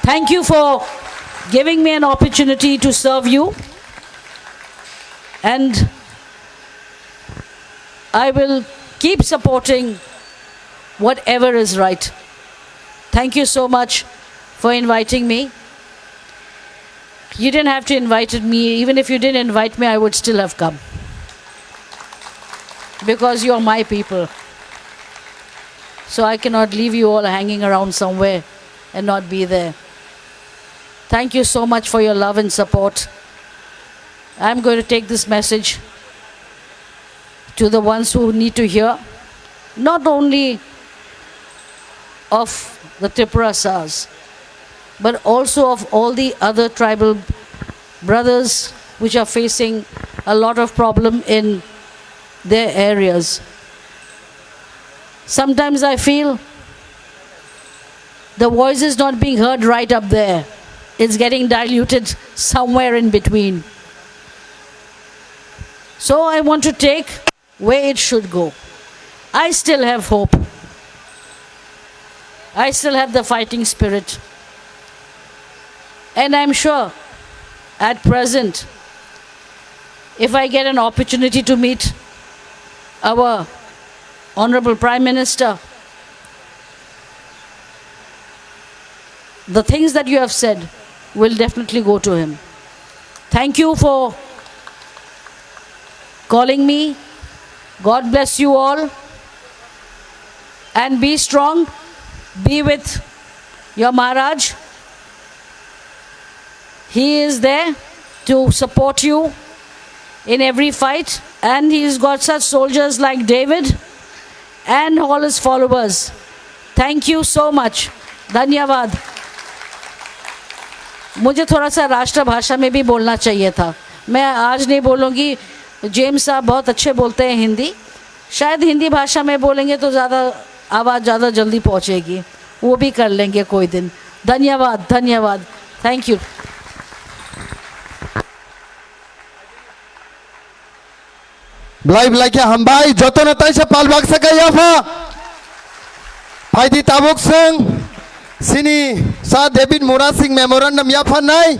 Thank you for giving me an opportunity to serve you, and I will keep supporting whatever is right. Thank you so much for inviting me. You didn't have to invite me. Even if you didn't invite me, I would still have come, because you're my people. So I cannot leave you all hanging around somewhere and not be there. Thank you so much for your love and support. I'm going to take this message to the ones who need to hear, not only of the Tripurasas, but also of all the other tribal brothers which are facing a lot of problem in their areas. Sometimes I feel the voice is not being heard right up there. It's getting diluted somewhere in between. So I want to take where it should go. I still have hope. I still have the fighting spirit. And I'm sure at present, if I get an opportunity to meet our Honorable Prime Minister, the things that you have said will definitely go to him. Thank you for calling me. God bless you all. And be strong. Be with your Maharaj. He is there to support you in every fight. And he's got such soldiers like David and all his followers. Thank you so much. धन्यवाद. मुझे थोड़ा सा राष्ट्रभाषा में भी बोलना चाहिए था. मैं आज नहीं बोलूँगी, जेम्स साहब बहुत अच्छे बोलते हैं हिंदी, शायद हिंदी भाषा में बोलेंगे तो ज़्यादा आवाज़ ज़्यादा जल्दी पहुंचेगी, वो भी कर लेंगे कोई दिन। धन्यवाद, धन्यवाद, thank you. Belai belai kia hambai joto na tai sa palbak sa kaya fa. Phaidi tabuk seng sini sa David Mura Singh memorandum ya fa nai.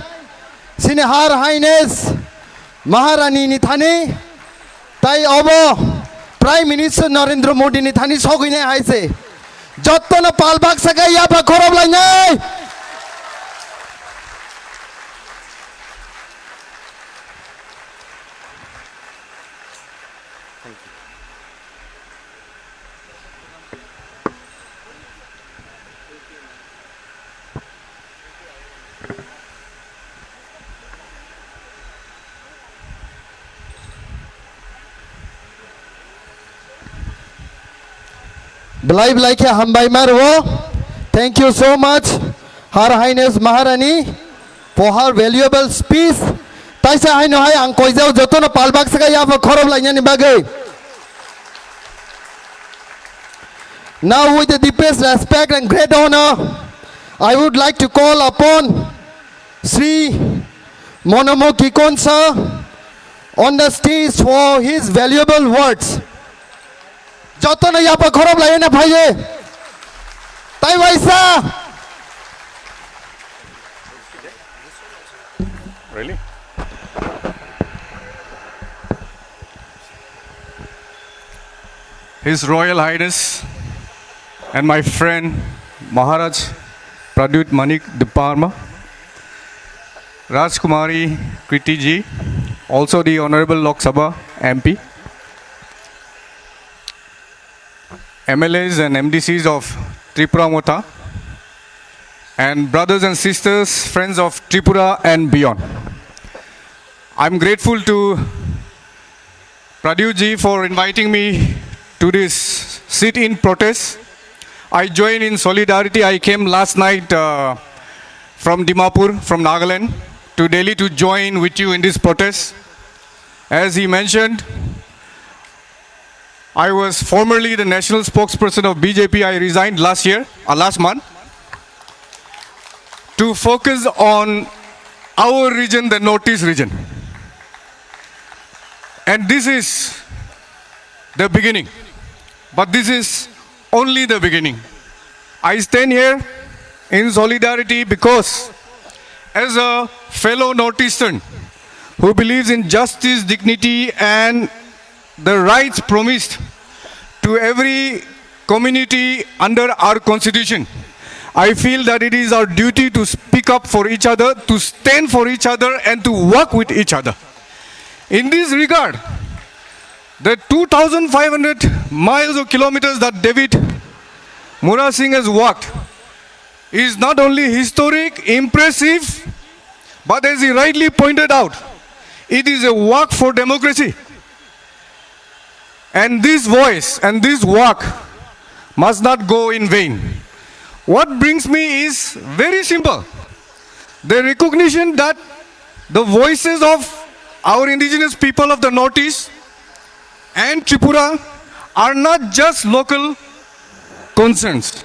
Sini Her Highness Maharani ni thani tai obo Prime Minister Narendra Modi ni thani sogui ne haise. Joto na palbak sa kaya fa khorob lai nai. Belai belai kia hambai marwo. Thank you so much, Her Highness Maharani, for her valuable speech. Taisa hai no hai ang koizau joto na palbak saka ya fa khorob lai ni bagai. Now with the deepest respect and great honor, I would like to call upon Sri Monomo Kikon sir on the stage for his valuable words. Joto na ya pa khorob lai na bhaiye. Tai waisa. Really? His Royal Highness and my friend Maharaj Pradyut Manik Diparma, Rajkumari Kriti ji, also the Honorable Lok Sabha MP, MLAs and MDCs of Tripura Mota, and brothers and sisters, friends of Tripura and beyond. I'm grateful to Pradyut ji for inviting me to this sit-in protest. I joined in solidarity. I came last night from Dimapur, from Nagaland, to Delhi to join with you in this protest. As he mentioned, I was formerly the national spokesperson of BJP. I resigned last month, to focus on our region, the Northeast region. And this is the beginning. But this is only the beginning. I stand here in solidarity because as a fellow Northeastern who believes in justice, dignity and the rights promised to every community under our constitution, I feel that it is our duty to speak up for each other, to stand for each other and to work with each other. In this regard, the 2,500 miles or kilometers that David Mura Singh has walked is not only historic, impressive, but as he rightly pointed out, it is a walk for democracy. And this voice and this walk must not go in vain. What brings me is very simple. The recognition that the voices of our indigenous people of the Northeast and Tripura are not just local concerns,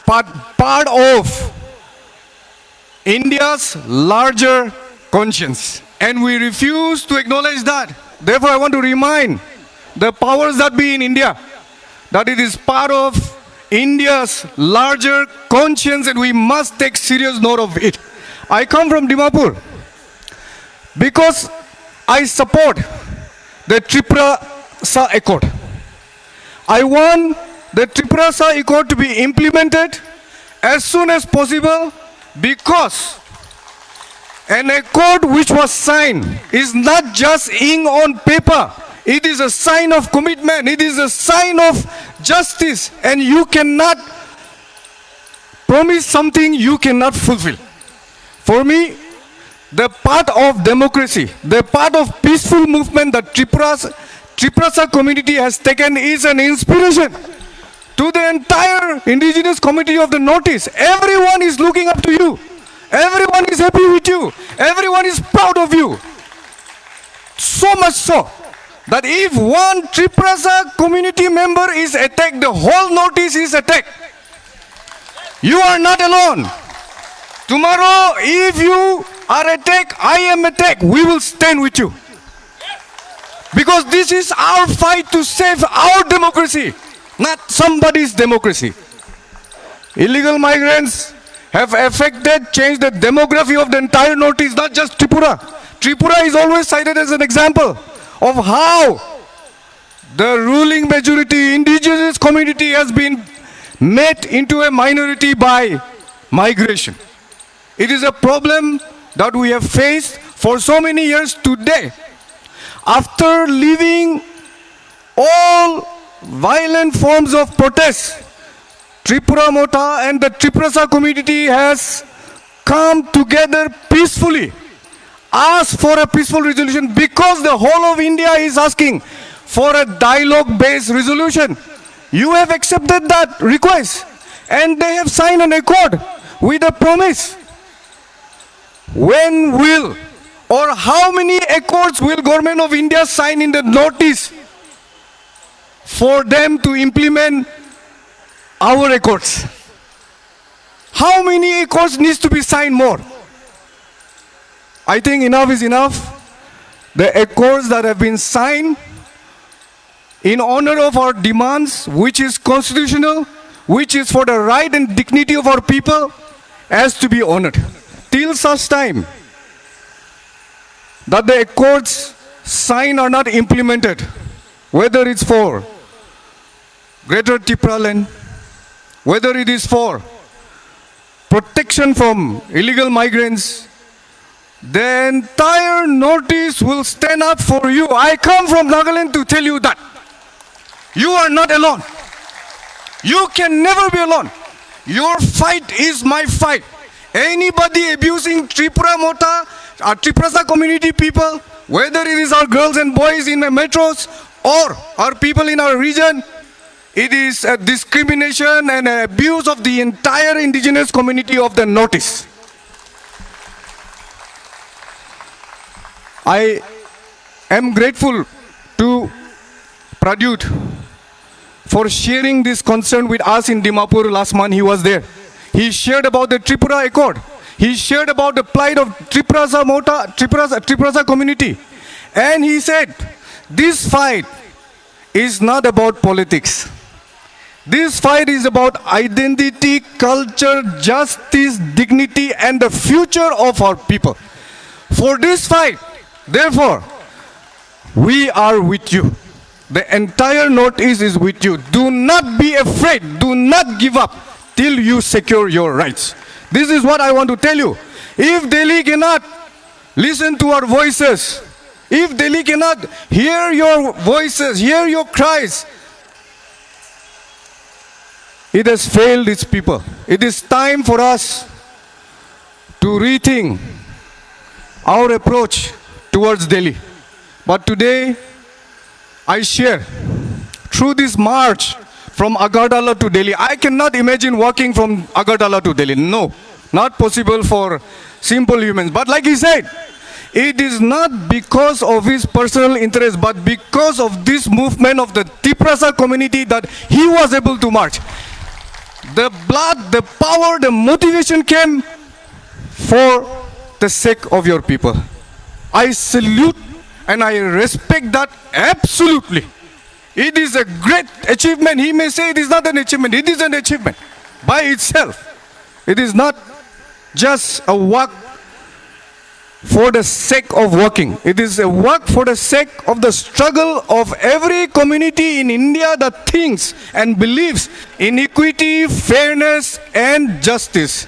but part of India's larger conscience. And we refuse to acknowledge that. Therefore, I want to remind the powers that be in India that it is part of India's larger conscience and we must take serious note of it. I come from Dimapur because I support the Tripura-Sa Accord. I want the Tripura-Sa Accord to be implemented as soon as possible because an accord which was signed is not just ink on paper. It is a sign of commitment. It is a sign of justice. And you cannot promise something you cannot fulfill. For me, the part of democracy, the part of peaceful movement that Tripura community has taken is an inspiration to the entire indigenous community of the Northeast. Everyone is looking up to you. Everyone is happy with you. Everyone is proud of you. So much so that if one Triprasa community member is attacked, the whole Northeast is attacked. You are not alone. Tomorrow, if you are attacked, I am attacked, we will stand with you. Because this is our fight to save our democracy, not somebody's democracy. Illegal migrants have affected, changed the demography of the entire Northeast, not just Tripura. Tripura is always cited as an example of how the ruling majority, indigenous community has been made into a minority by migration. It is a problem that we have faced for so many years today. After leaving all violent forms of protest, Tripura Mota and the Triprasa community has come together peacefully, asked for a peaceful resolution because the whole of India is asking for a dialogue-based resolution. You have accepted that request and they have signed an accord with a promise. When will or how many accords will Government of India sign in the Northeast for them to implement our accords? How many accords needs to be signed more? I think enough is enough. The accords that have been signed in honor of our demands, which is constitutional, which is for the right and dignity of our people, has to be honored. Till such time that the accords signed are not implemented, whether it's for Greater Tripura land, whether it is for protection from illegal migrants, the entire Northeast will stand up for you. I come from Nagaland to tell you that. You are not alone. You can never be alone. Your fight is my fight. Anybody abusing Tripura Mota, our Triprasa community people, whether it is our girls and boys in the metros or our people in our region, it is a discrimination and an abuse of the entire indigenous community of the Northeast. I am grateful to Pradyut for sharing this concern with us in Dimapur last month. He was there. He shared about the Tripura Accord. He shared about the plight of Triprasa Mota, Triprasa community. And he said, this fight is not about politics. This fight is about identity, culture, justice, dignity, and the future of our people. For this fight, therefore, we are with you. The entire Northeast is with you. Do not be afraid. Do not give up till you secure your rights. This is what I want to tell you. If Delhi cannot listen to our voices, if Delhi cannot hear your voices, hear your cries, it has failed its people. It is time for us to rethink our approach towards Delhi. But today, I share, through this march from Agartala to Delhi, I cannot imagine walking from Agartala to Delhi. No, not possible for simple humans. But like he said, it is not because of his personal interest, but because of this movement of the Triprasa community that he was able to march. The blood, the power, the motivation came for the sake of your people. I salute and I respect that absolutely. It is a great achievement. He may say it is not an achievement. It is an achievement by itself. It is not just a work for the sake of working. It is a work for the sake of the struggle of every community in India that thinks and believes in equity, fairness, and justice.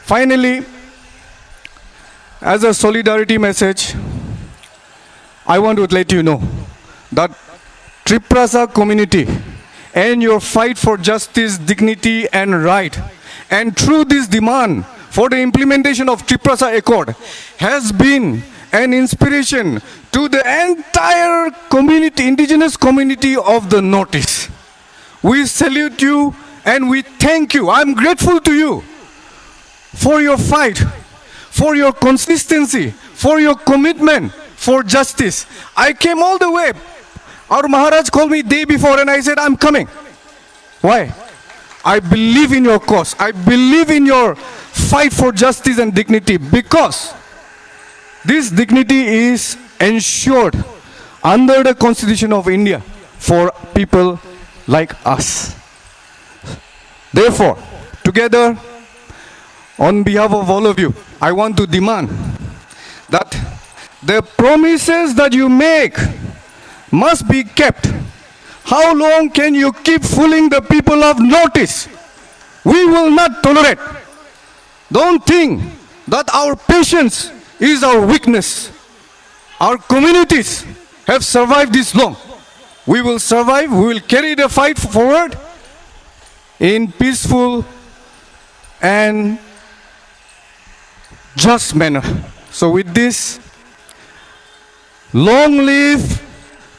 Finally, as a solidarity message, I want to let you know that Triprasa community and your fight for justice, dignity, and right, and through this demand for the implementation of Triprasa Accord, has been an inspiration to the entire community, indigenous community of the Northeast. We salute you and we thank you. I'm grateful to you for your fight, for your consistency, for your commitment for justice. I came all the way Our Maharaj called me day before and I said, I'm coming. Why? I believe in your cause. I believe in your fight for justice and dignity, because this dignity is ensured under the Constitution of India for people like us. Therefore, together, on behalf of all of you, I want to demand that the promises that you make must be kept. How long can you keep fooling the people of Northeast? We will not tolerate. Don't think that our patience is our weakness. Our communities have survived this long. We will survive. We will carry the fight forward in peaceful and just manner. So with this, long live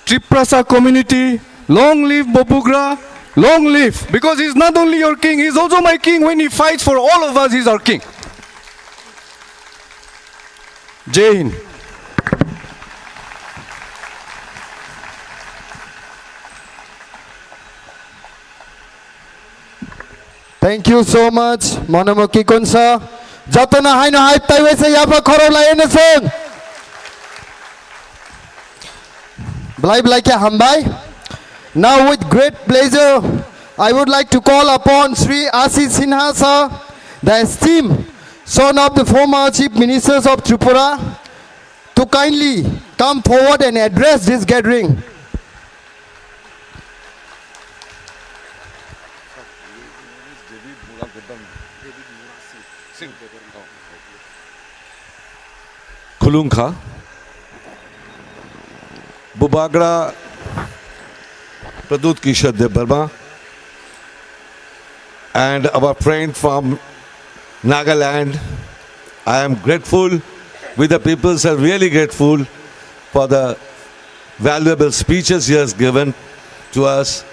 Triprasa community, long live Bopugra, long live, because he's not only your king, he's also my king. When he fights for all of us, he's our king. Jai Hind. Thank you so much, Monamoki Kunsa. Jatana haino hype taiwese yapa khoro laene song. Blai blai ke hambai. Now with great pleasure, I would like to call upon Sri Ashish Sinha sir, the esteemed son of the former Chief Ministers of Tripura, to kindly come forward and address this gathering. Kulunka, Bubagra, Pradut Kishore Dev Burma, and our friend from Nagaland. I am grateful with the people, are really grateful for the valuable speeches he has given to us.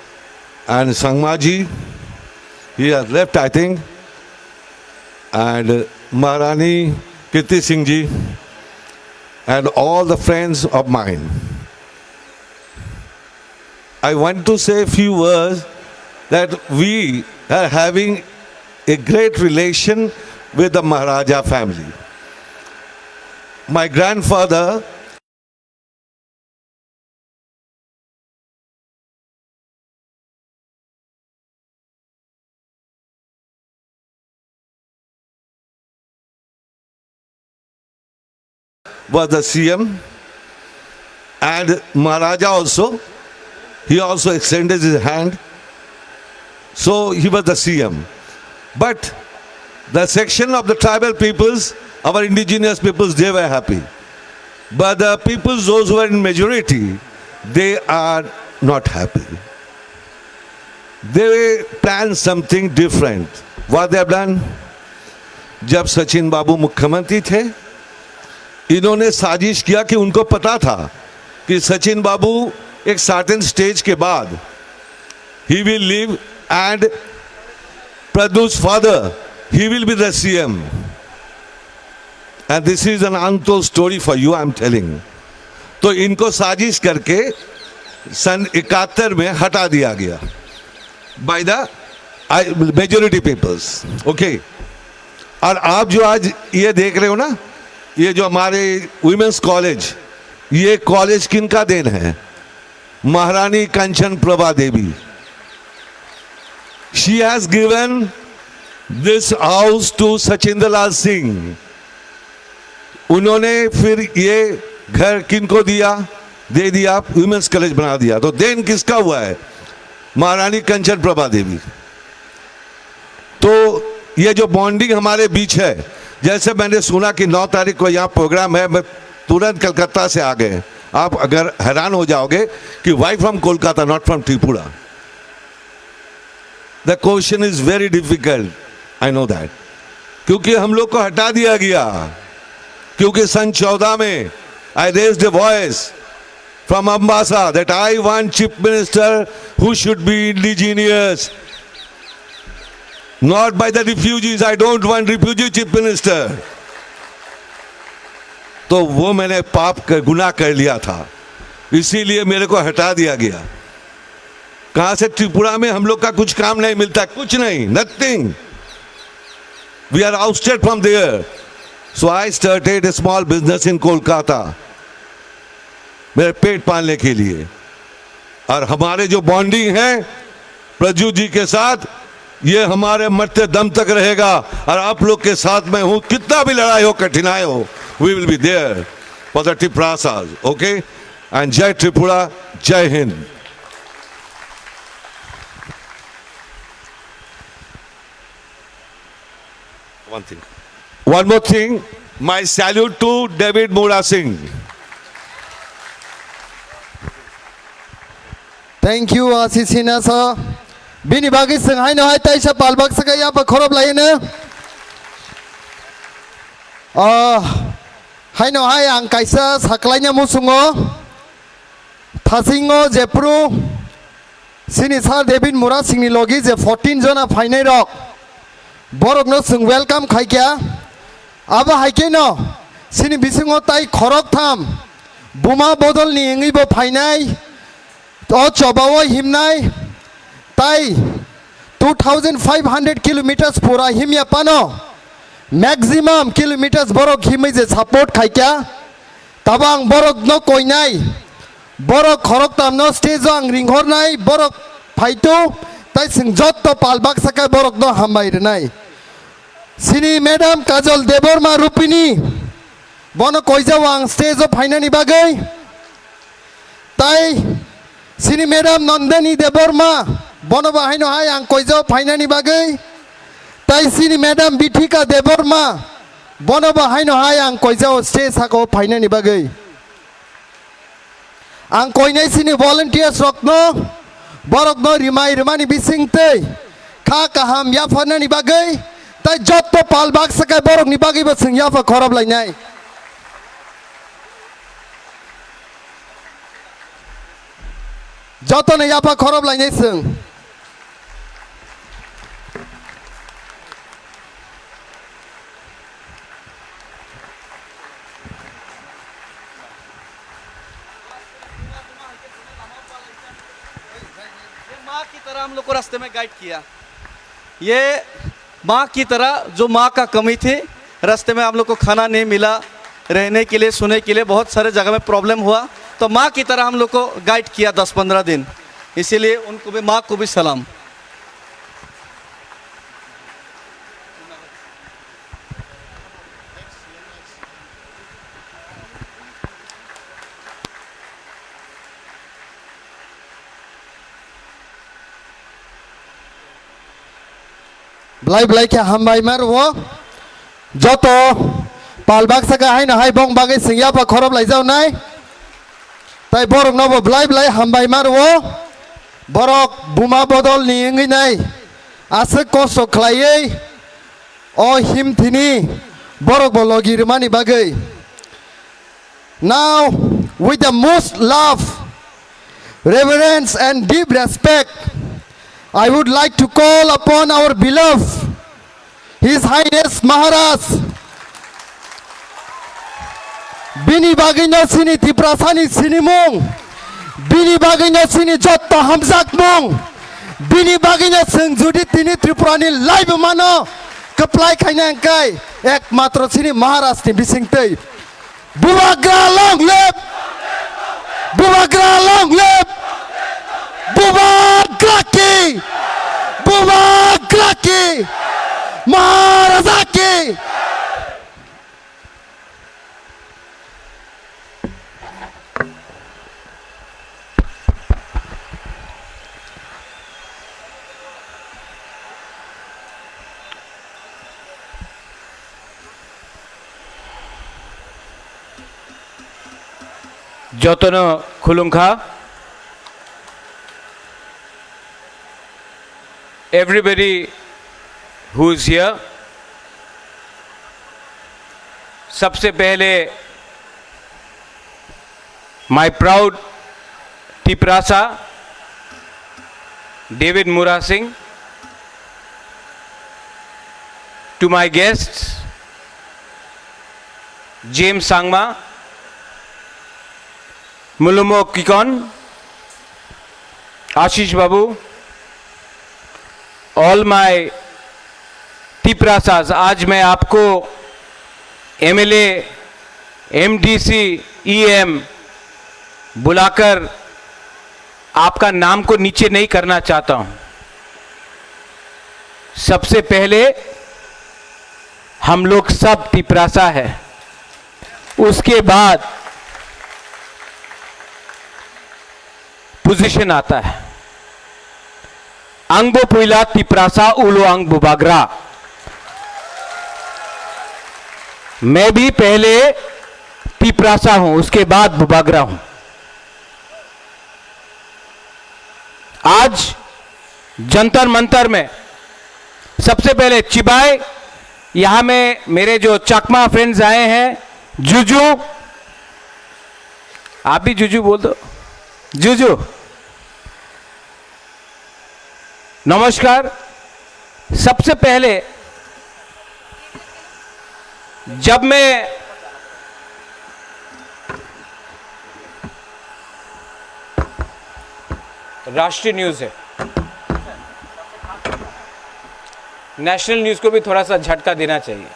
And Sangmaji, he has left, I think, and Maharani Kirti Singh ji, and all the friends of mine. I want to say a few words that we are having a great relation with the Maharaja family. My grandfather was the CM, and Maharaja also, he also extended his hand. So he was the CM. But the section of the tribal peoples, our indigenous peoples, they were happy. But the peoples, those who are in majority, they are not happy. They planned something different. What they have done? जब सचिन बाबू मुख्यमंत्री थे, इन्होंने साजिश किया कि उनको पता था कि सचिन बाबू एक सर्टेन स्टेज के बाद he will leave and Pradut's father, he will be the CM. And this is an untold story for you, I am telling. तो इनको साजिश करके सन 71 में हटा दिया गया by the majority peoples. Okay. और आप जो आज ये देख रहे हो ना, ये जो हमारे वुमेन्स कॉलेज, ये कॉलेज किनका देन है? महारानी कंचन प्रभा देवी. She has given this house to Sachinda Lal Singh. उन्होंने फिर ये घर किनको दिया? दे दिया, वुमेन्स कॉलेज बना दिया. तो देन किसका हुआ है? महारानी कंचन प्रभा देवी. तो ये जो बॉन्डिंग हमारे बीच है, जैसे मैंने सुना कि 9 तारीख को यहाँ प्रोग्राम है, मैं तुरंत कलकत्ता से आ गए. आप अगर हैरान हो जाओगे कि why from Kolkata, not from Tripura. The question is very difficult, I know that. क्योंकि हम लोग को हटा दिया गया, क्योंकि सन 14 में I raised a voice from Ambassa that I want chief minister who should be indigenous, not by the refugees. I don't want refugee chief minister. तो वो मैंने पाप कर गुनाह कर लिया था. इसीलिए मेरे को हटा दिया गया। कहां से? त्रिपुरा में हम लोग का कुछ काम नहीं मिलता, कुछ नहीं, nothing. We are ousted from there. So I started a small business in Kolkata, मेरे पेट पालने के लिए। और हमारे जो बॉन्डिंग है प्रजू जी के साथ, ये हमारे मरते दम तक रहेगा। और आप लोग के साथ मैं हूं, कितना भी लड़ाई हो, कठिनाई हो, we will be there for the Tripurasas. Okay, and Jai Tripura, जय Hind. One more thing, my salute to David Mura Singh. Thank you, Asisina sir. Bini bagi sengai no hai taisa palbak sakaya pa khorob lai na. Hai no hai ang kaisa saklainya musungo. Thasingo Jepru. Sini sir David Mura Singh ni logi je 14 jona final rock. Borok no sung welcome khai kya. Aba hai ke no. Sini bisingo tai khorok tham. Buma bodol ni ingi bo final. तो चौबावा हिमनाई ताई 2500 किलोमीटर्स पूरा हिमया पानो मैक्सिमम किलोमीटर्स बरक हिमै जे सपोर्ट खाइ क्या तबांग बरक न कोइनाई बरक खरक तामनो स्टेज आं रिंहरनाई बरक फाइटो ताई सिं जत तो पालबाक सका बरक न हामबाइरनाई सिनी मैडम काजल देबरमा रुपिनी बनो कोइजाव आं स्टेज फाइनानि बागै ताई Sini Madam Nandani Deborma Bono Bahino Hai Ang Koizo Painani Bagai Tai Sini Madam Bitika Deborma Bono Bahino Hai Ang Koizo Stay Sako Painani Bagai Ang Koinai Sini Volunteers Rokno Borokno Rimai Rimani Bising Te Ka Kaham Yafanani Bagai Tai Jotto Pal Bak Sakai Borok Ni Bagai Basing Yafa Korob Lainai Joto na yapa khorob lai nei sung माँ की तरह हम लोग को रास्ते में गाइड किया। ये माँ की तरह जो माँ का कमी थी, रास्ते में हम लोग को खाना नहीं मिला, रहने के लिए, सोने के लिए बहुत सारे जगह में प्रॉब्लम हुआ, तो माँ की तरह हम लोग को गाइड किया 10-15 दिन। इसीलिए उनको भी, माँ को भी सलाम। Blai blai kya hambai mar wo joto palbak saka hai na hai bong bagai singya pa khorob lai jau nai tai borok no bo blai blai hambai mar wo borok buma bodol ni ngi nai ase kosto khlaiei o him thini borok bo logi rimani bagai. Now with the most love, reverence and deep respect, I would like to call upon our beloved His Highness Maharaj Bini Bagino Sini Tiprasani Sinimung Bini Bagino Sini Jotta Hamzak Mung Bini Bagino Sing Judi Tini Triprani Live Mano Kaplai Kainankai Ek Matro Sini Maharaj Ni Bising Tei Bubagra long live Bubagra long live Bubagra ki Bubagra ki Maharaja ki Jotono Khulungkha, everybody who is here, सबसे पहले my proud Tiprasa David Mura Singh, to my guests James Sangma, Mulumo Kikon, Ashish Babu, all my Tiprasas, आज मैं आपको MLA, MDC, EM बुलाकर आपका नाम को नीचे नहीं करना चाहता हूं। सबसे पहले हम लोग सब तिपरासा है, उसके बाद पोजीशन आता है। अंगबो पुइला तिपरासा उलो अंग बुबागरा। मैं भी पहले तिपरासा हूं, उसके बाद बुबागरा हूं। आज जंतर मंतर में सबसे पहले चिबाई, यहां में मेरे जो चकमा फ्रेंड्स आए हैं, जुजू, आप भी जुजू बोल दो, जुजू नमस्कार। सबसे पहले जब मैं राष्ट्रीय न्यूज है, नेशनल न्यूज को भी थोड़ा सा झटका देना चाहिए।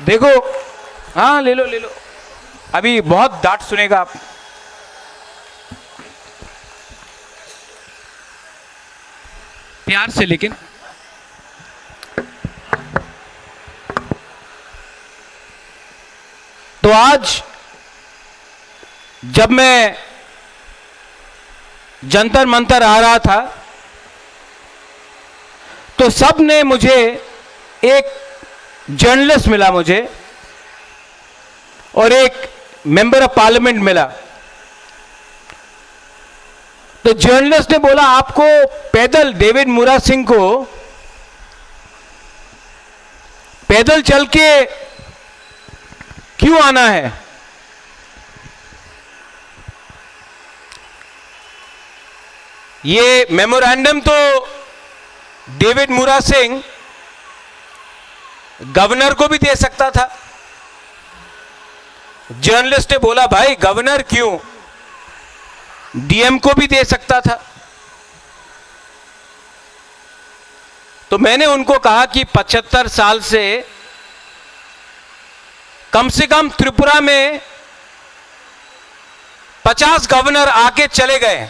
देखो, हाँ ले लो ले लो, अभी बहुत डांट सुनेगा आप। प्यार से, लेकिन तो आज जब मैं जंतर मंतर आ रहा था तो सब ने मुझे, एक जर्नलिस्ट मिला मुझे और एक मेंबर ऑफ पार्लियामेंट मिला। तो जर्नलिस्ट ने बोला आपको पैदल, डेविड मुरा सिंह को पैदल चल के क्यों आना है? ये मेमोरेंडम तो डेविड मुरा सिंह गवर्नर को भी दे सकता था। जर्नलिस्ट ने बोला भाई गवर्नर क्यों, डीएम को भी दे सकता था। तो मैंने उनको कहा कि 75 साल से कम त्रिपुरा में 50 गवर्नर आके चले गए,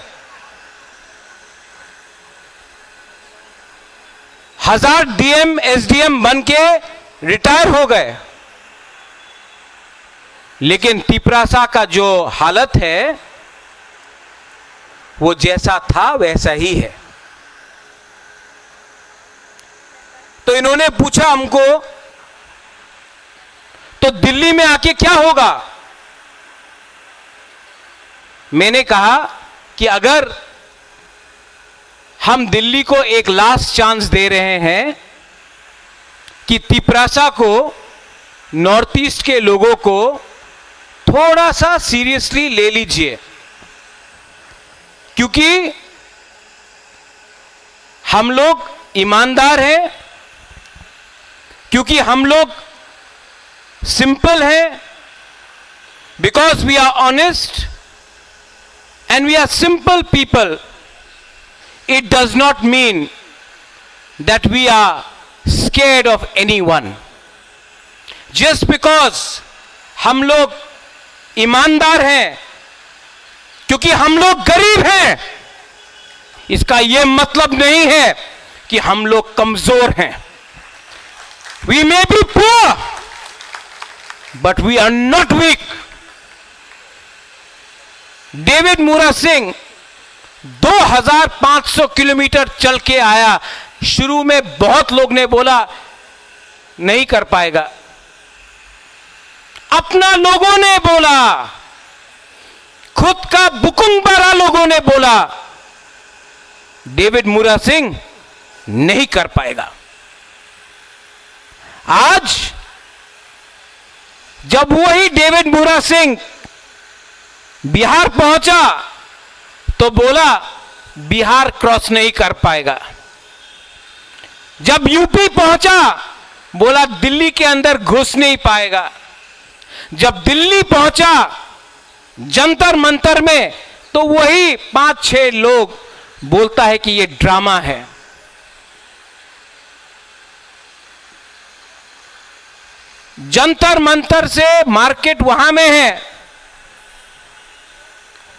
1000 डीएम एसडीएम बन के रिटायर हो गए, लेकिन तिपरासा का जो हालत है वो जैसा था वैसा ही है। तो इन्होंने पूछा हमको तो दिल्ली में आके क्या होगा? मैंने कहा कि अगर हम दिल्ली को एक लास्ट चांस दे रहे हैं कि तिपरासा को, नॉर्थ ईस्ट के लोगों को थोड़ा सा सीरियसली ले लीजिए, क्योंकि हम लोग ईमानदार हैं, क्योंकि हम लोग सिंपल हैं, because we are honest and we are simple people. It does not mean that we are scared of anyone. Just because हम लोग ईमानदार हैं, क्योंकि हम लोग गरीब हैं, इसका यह मतलब नहीं है कि हम लोग कमजोर हैं। We may be poor, but we are not weak. David मुरा सिंह 2500 किलोमीटर चल के आया। शुरू में बहुत लोग ने बोला नहीं कर पाएगा, अपना लोगों ने बोला, खुद का बुकुंबारा लोगों ने बोला डेविड मुरा सिंह नहीं कर पाएगा। आज जब वही डेविड मुरा सिंह बिहार पहुंचा तो बोला बिहार क्रॉस नहीं कर पाएगा। जब यूपी पहुंचा बोला दिल्ली के अंदर घुस नहीं पाएगा। जब दिल्ली पहुंचा जंतर मंतर में, तो वही 5-6 लोग बोलता है कि ये ड्रामा है। जंतर मंतर से मार्केट वहां में है।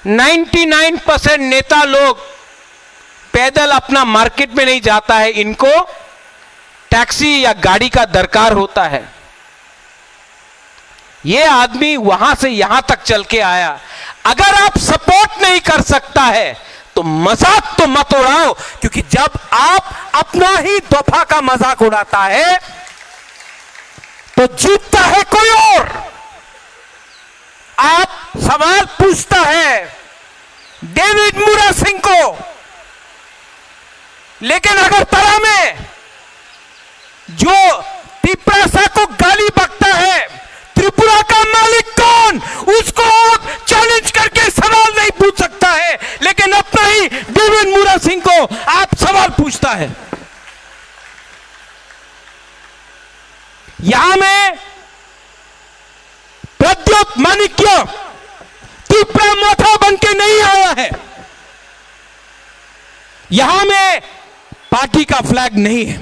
99% नेता लोग पैदल अपना मार्केट में नहीं जाता है, इनको टैक्सी या गाड़ी का दरकार होता है। ये आदमी वहां से यहां तक चल के आया। अगर आप सपोर्ट नहीं कर सकता है तो मजाक तो मत उड़ाओ, क्योंकि जब आप अपना ही दफा का मजाक उड़ाता है तो जीतता है कोई और। आप सवाल पूछता है डेविड मुरा सिंह को, लेकिन अगर तरह में जो तिपरासा को गाली बकता है, त्रिपुरा का मालिक कौन, उसको चैलेंज करके सवाल नहीं पूछ सकता है, लेकिन अपना ही डेविड मुरा सिंह को आप सवाल पूछता है। यहां में प्रद्योत माणिक्य त्रिपुरा माथा बन के नहीं आया है। यहां में पार्टी का फ्लैग नहीं है।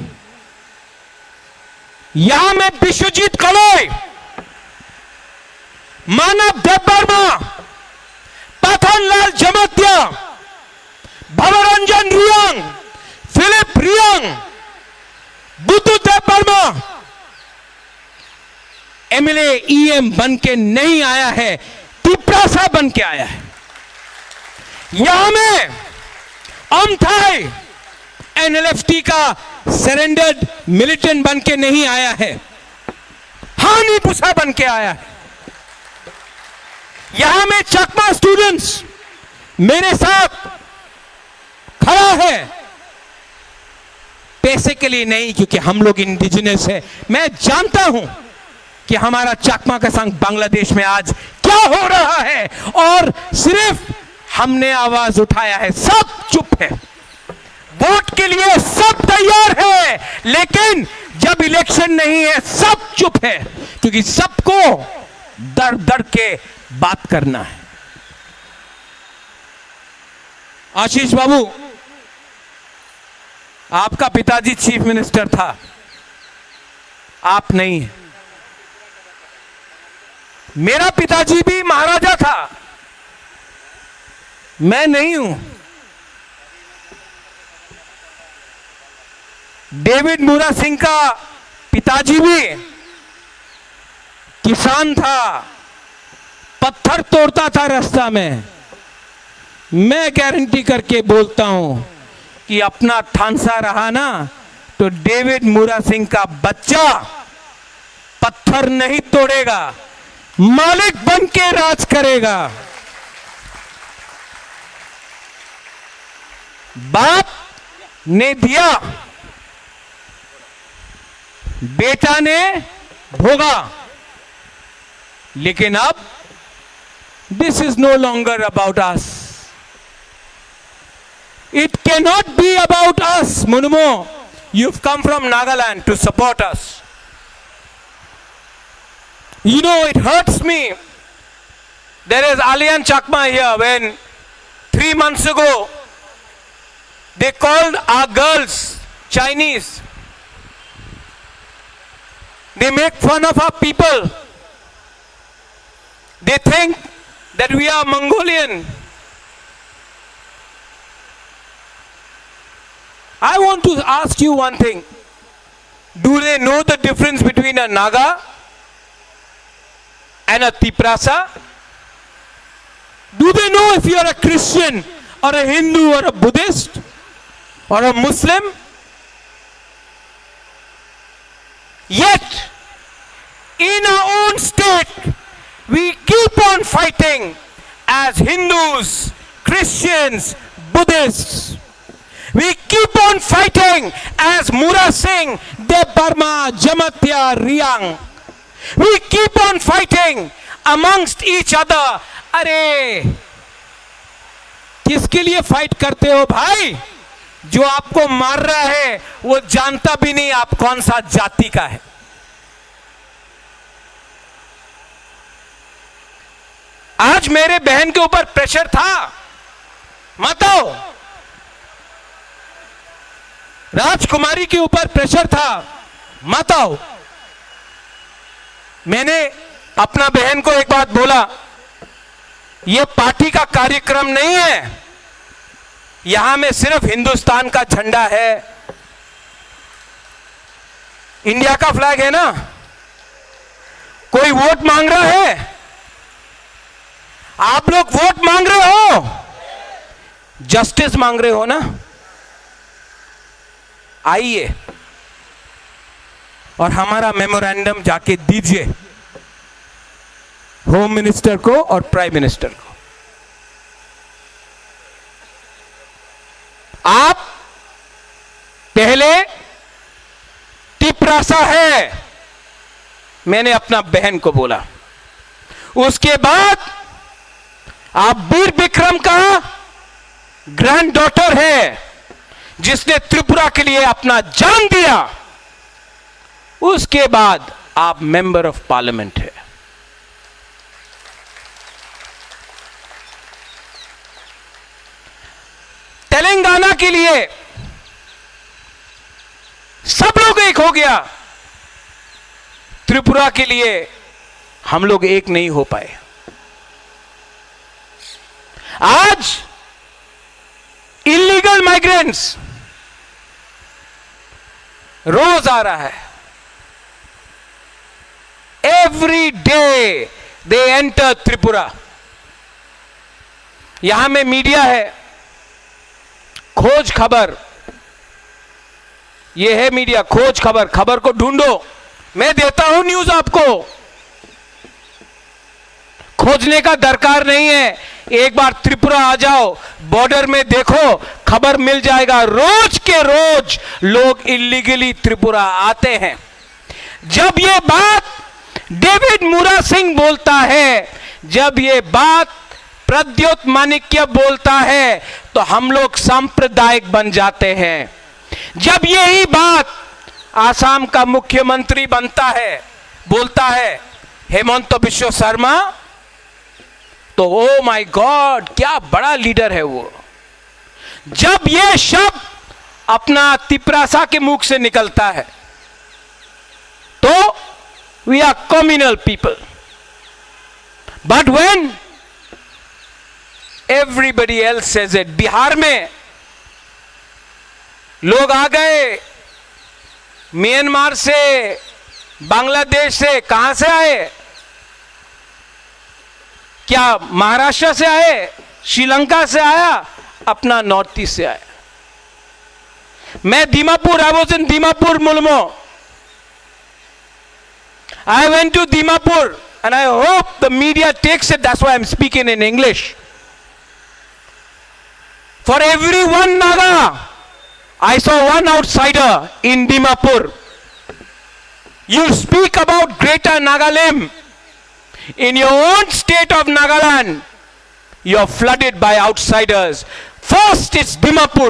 यहां में विश्वजीत कलोई, मानव देववर्मा, पथनलाल जमत्या, भवरंजन रियांग, फिलिप रियांग, बुद्धू देववर्मा एमएलए ईएम बन के नहीं आया है, तिपरासा बन के आया है। यहां में अमथाई एनएलएफटी का सरेंडर्ड मिलिटेंट बन के नहीं आया है, हानि पुसा बन के आया है। यहां में चकमा स्टूडेंट्स मेरे साथ खड़ा है, पैसे के लिए नहीं, क्योंकि हम लोग इंडिजिनस है। मैं जानता हूं कि हमारा चकमा का संघ बांग्लादेश में आज क्या हो रहा है, और सिर्फ हमने आवाज उठाया है, सब चुप है। वोट के लिए सब तैयार है, लेकिन जब इलेक्शन नहीं है सब चुप है, क्योंकि सबको डर डर के बात करना है। आशीष बाबू, आपका पिताजी चीफ मिनिस्टर था, आप नहीं है। मेरा पिताजी भी महाराजा था, मैं नहीं हूं। डेविड मुरा सिंह का पिताजी भी किसान था, पत्थर तोड़ता था रास्ता में। मैं गारंटी करके बोलता हूं कि अपना थानसा रहा ना, तो डेविड मुरा सिंह का बच्चा पत्थर नहीं तोड़ेगा, मालिक बन के राज करेगा। बाप ने दिया, बेटा ने भोगा, लेकिन अब this is no longer about us. It can not be about us. मुनमो, you've come from Nagaland to support us. You know, it hurts me. There is Alian Chakma here. When 3 months ago they called our girls Chinese, they make fun of our people. They think that we are Mongolian. I want to ask you one thing. Do they know the difference between a Naga and a Tiprasa? Do they know if you are a Christian or a Hindu or a Buddhist or a Muslim? Yet, in our own state, we keep on fighting as Hindus, Christians, Buddhists. We keep on fighting as Mura Singh, Debarma, Jamatya, Riang. We keep on fighting amongst each other. अरे किसके लिए फाइट करते हो भाई? जो आपको मार रहा है वो जानता भी नहीं आप कौन सा जाति का है। आज मेरे बहन के ऊपर प्रेशर था, मत आओ। राजकुमारी के ऊपर प्रेशर था, मत आओ। मैंने अपना बहन को एक बात बोला, यह पार्टी का कार्यक्रम नहीं है, यहां में सिर्फ हिंदुस्तान का झंडा है, इंडिया का फ्लैग है ना। कोई वोट मांग रहा है? आप लोग वोट मांग रहे हो, जस्टिस मांग रहे हो ना? आइए और हमारा मेमोरेंडम जाके दीजिए होम मिनिस्टर को और प्राइम मिनिस्टर को। आप पहले टिपरासा है, मैंने अपना बहन को बोला। उसके बाद आप वीर विक्रम का ग्रैंड डॉटर है, जिसने त्रिपुरा के लिए अपना जान दिया। उसके बाद आप मेंबर ऑफ पार्लियामेंट है। तेलंगाना के लिए सब लोग एक हो गया, त्रिपुरा के लिए हम लोग एक नहीं हो पाए। आज इलीगल माइग्रेंट्स रोज आ रहा है, every day they enter Tripura. यहां में मीडिया है, खोज खबर, यह है मीडिया, खोज खबर, खबर को ढूंढो। मैं देता हूं न्यूज आपको, खोजने का दरकार नहीं है। एक बार त्रिपुरा आ जाओ, बॉर्डर में देखो, खबर मिल जाएगा। रोज के रोज लोग इलीगली त्रिपुरा आते हैं। जब ये बात डेविड मुरा सिंह बोलता है, जब ये बात प्रद्योत माणिक्य बोलता है, तो हम लोग सांप्रदायिक बन जाते हैं। जब यही बात आसाम का मुख्यमंत्री बनता है, बोलता है हेमंत बिश्व शर्मा, तो ओ माय गॉड, क्या बड़ा लीडर है वो। जब ये शब्द अपना तिपरासा के मुख से निकलता है, तो we are communal people. But when everybody else says it, Bihar में लोग आ गए, म्यांमार से, बांग्लादेश से, कहां से आए? क्या महाराष्ट्र से आए? श्रीलंका से आया? अपना नॉर्थ ईस्ट से आया। मैं Dimapur, I was in Dimapur मुल्मो, I went to Dimapur and I hope the media takes it, that's why I am speaking in English. For every one Naga I saw one outsider in Dimapur. You speak about Greater Nagaland. In your own state of Nagaland, you're flooded by outsiders. First it's Dimapur,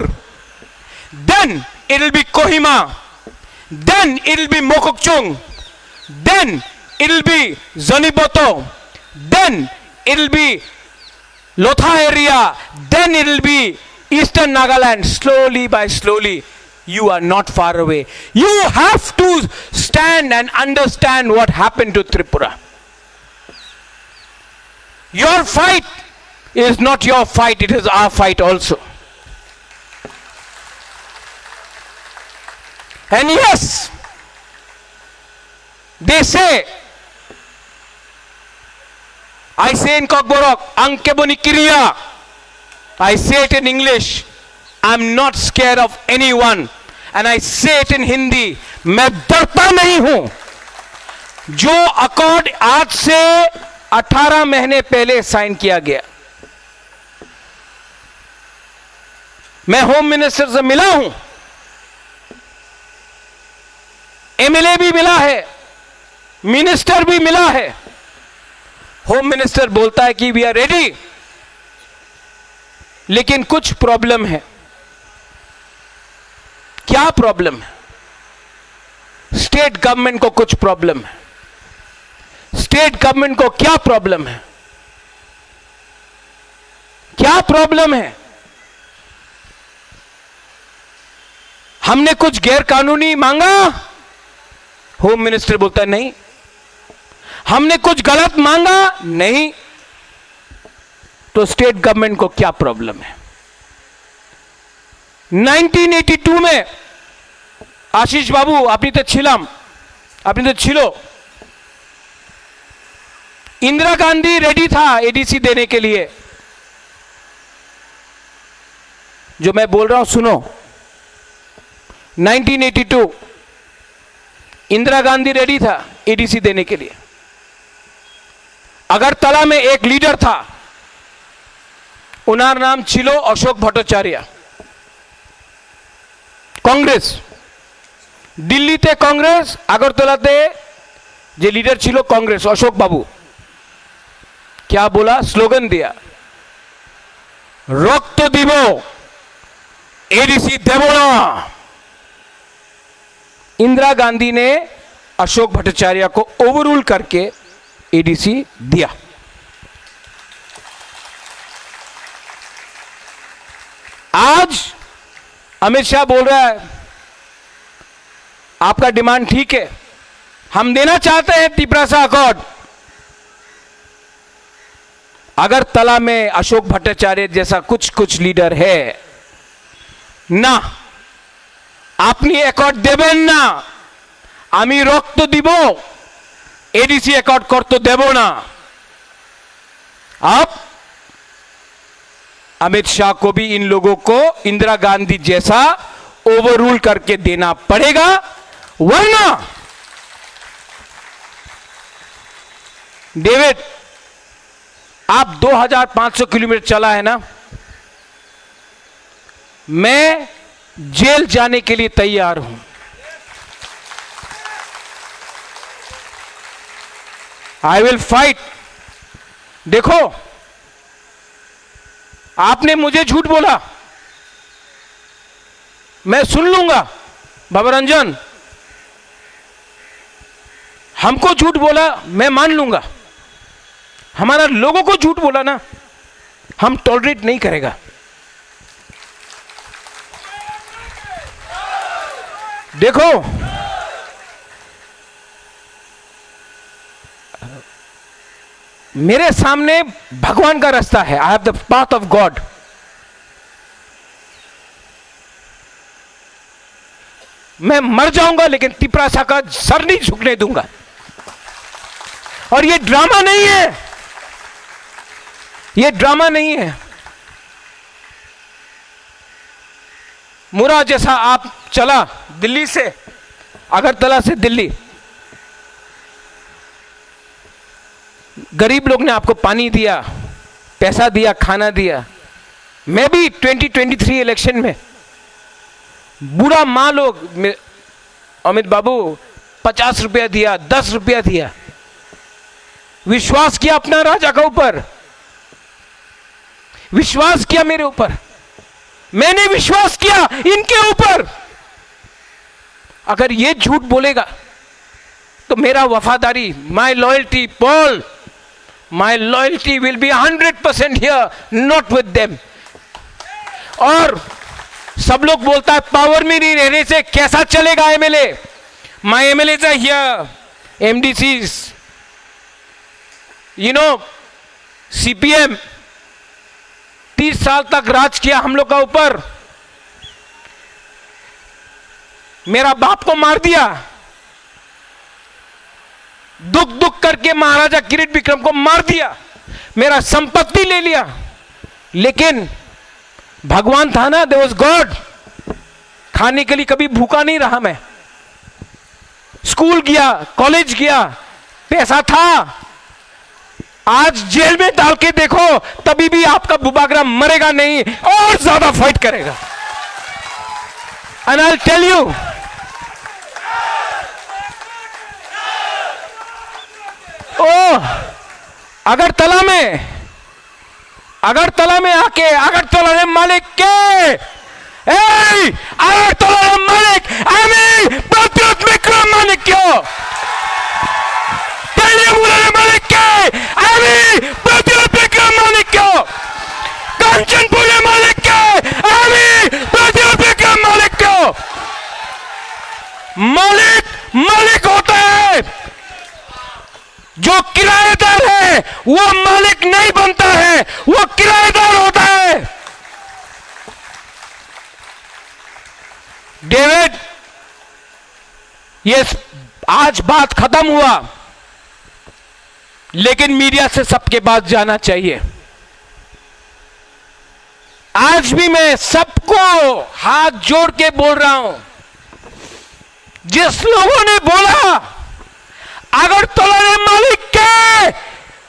then it'll be Kohima, then it'll be Mokokchung, then it'll be Zoniboto, then it'll be Lotha area, then it'll be Eastern Nagaland. Slowly by slowly, you are not far away. You have to stand and understand what happened to Tripura. Your fight is not your fight, it is our fight also. And yes, they say, I say in Kokborok, Ankeboni Kiriya. I say it in English. I'm not scared of anyone. And I say it in Hindi. मैं डरता नहीं हूं। जो अकॉर्ड आज से 18 महीने पहले साइन किया गया, मैं होम मिनिस्टर से मिला हूं, एमएलए भी मिला है, मिनिस्टर भी मिला है। होम मिनिस्टर बोलता है कि वी आर रेडी, लेकिन कुछ प्रॉब्लम है। क्या प्रॉब्लम है? स्टेट गवर्नमेंट को कुछ प्रॉब्लम है। स्टेट गवर्नमेंट को क्या प्रॉब्लम है? क्या प्रॉब्लम है? हमने कुछ गैर कानूनी मांगा? होम मिनिस्टर बोलता है नहीं। हमने कुछ गलत मांगा? नहीं। तो स्टेट गवर्नमेंट को क्या प्रॉब्लम है? 1982 में आशीष बाबू अपनी तो छिलो, इंदिरा गांधी रेडी था एडीसी देने के लिए। जो मैं बोल रहा हूं सुनो, 1982 इंदिरा गांधी रेडी था एडीसी देने के लिए। अगरतला में एक लीडर था, उनार नाम छिलो अशोक भट्टाचार्य, कांग्रेस। दिल्ली ते कांग्रेस, अगरतलाते जे लीडर छिलो कांग्रेस अशोक बाबू। क्या बोला? स्लोगन दिया, रक्त दिबो एडीसी देबो ना। इंदिरा गांधी ने अशोक भट्टाचार्य को ओवररूल करके एडीसी दिया। आज अमित शाह बोल रहा है आपका डिमांड ठीक है, हम देना चाहते हैं तिपरासा अकॉर्ड। अगरतला में अशोक भट्टाचार्य जैसा कुछ लीडर है ना, আপনি অ্যাকর্ড দেবেন না, আমি রক্ত দিব, एडीसी অ্যাকর্ড করতে দেব না। अब अमित शाह को भी इन लोगों को इंदिरा गांधी जैसा ओवररूल करके देना पड़ेगा, वरना डेविड आप 2500 किलोमीटर चला है ना, मैं जेल जाने के लिए तैयार हूं। I will fight. देखो, आपने मुझे झूठ बोला, मैं सुन लूंगा। बाबा रंजन, हमको झूठ बोला मैं मान लूंगा, हमारा लोगों को झूठ बोला ना, हम टॉलरेट नहीं करेगा। देखो, मेरे सामने भगवान का रास्ता है। I have the path of God. मैं मर जाऊंगा लेकिन तिपरासा का सर नहीं झुकने दूंगा। और ये ड्रामा नहीं है, ये ड्रामा नहीं है। मुरा जैसा आप चला दिल्ली से, अगरतला से दिल्ली, गरीब लोग ने आपको पानी दिया, पैसा दिया, खाना दिया। मैं भी 2023 इलेक्शन में बूढ़ा माँ लोग, अमित बाबू 50 रुपया दिया, 10 रुपया दिया, विश्वास किया अपना राजा के ऊपर, विश्वास किया मेरे ऊपर, मैंने विश्वास किया इनके ऊपर। अगर ये झूठ बोलेगा तो मेरा वफादारी, माई loyalty Paul, my loyalty will be 100% here, not with them. और सब लोग बोलता है पावर में नहीं रहने से कैसा चलेगा MLA. My MLA are here, MDCs, you know, CPM 30 साल तक राज किया हम लोग का ऊपर, मेरा बाप को मार दिया, दुख करके महाराजा किरीट विक्रम को मार दिया, मेरा संपत्ति ले लिया, लेकिन भगवान था ना, देयर वाज गॉड। खाने के लिए कभी भूखा नहीं रहा मैं, स्कूल गया, कॉलेज गया, पैसा था। आज जेल में डाल के देखो, तभी भी आपका बुबागरा मरेगा नहीं, और ज्यादा फाइट करेगा। And I will tell you, Agartala में आके, अगरतला मालिक के, अगरतला मालिक আমি প্রতিরোধ বিক্রম মালিক क्यों মালিক কে, আমি প্রতিরোধ বিক্রম মালিক क्यों कंचनपुर मालिक के, आमी प्रतियोगिता मालिक को। मालिक होता है, जो किराएदार है वो मालिक नहीं बनता है, वो किराएदार होता है। डेविड, ये आज बात खत्म हुआ, लेकिन मीडिया से सबके पास जाना चाहिए। आज भी मैं सबको हाथ जोड़ के बोल रहा हूं, जिस लोगों ने बोला अगर तोलाने मालिक के,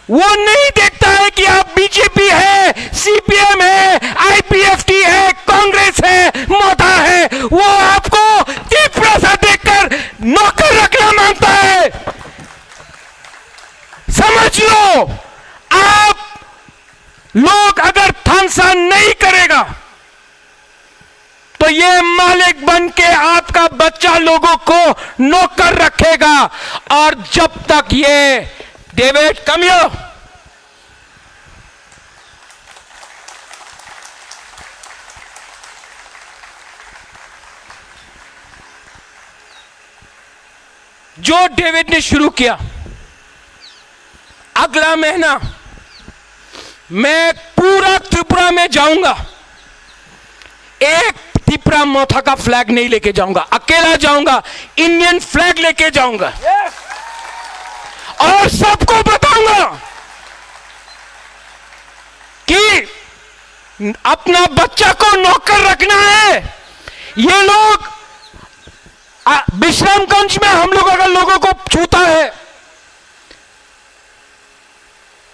वो नहीं देखता है कि आप बीजेपी है, सीपीएम है, आईपीएफटी है, कांग्रेस है, मोदा है, वो आपको तीव्र सा देखकर नौकर रखना मांगता है। समझ लो, आप लोग अगर थानसा नहीं करेगा तो ये मालिक बन के आपका बच्चा लोगों को नौकर रखेगा। और जब तक ये डेविड कमियो, जो डेविड ने शुरू किया, अगला महीना मैं पूरा त्रिपुरा में जाऊंगा, एक त्रिपुरा मोथा का फ्लैग नहीं लेके जाऊंगा, अकेला जाऊंगा, इंडियन फ्लैग लेके जाऊंगा। और सबको बताऊंगा कि अपना बच्चा को नौकर रखना है। ये लोग विश्रामगंज में हम लोग अगर लोगों को छूता है,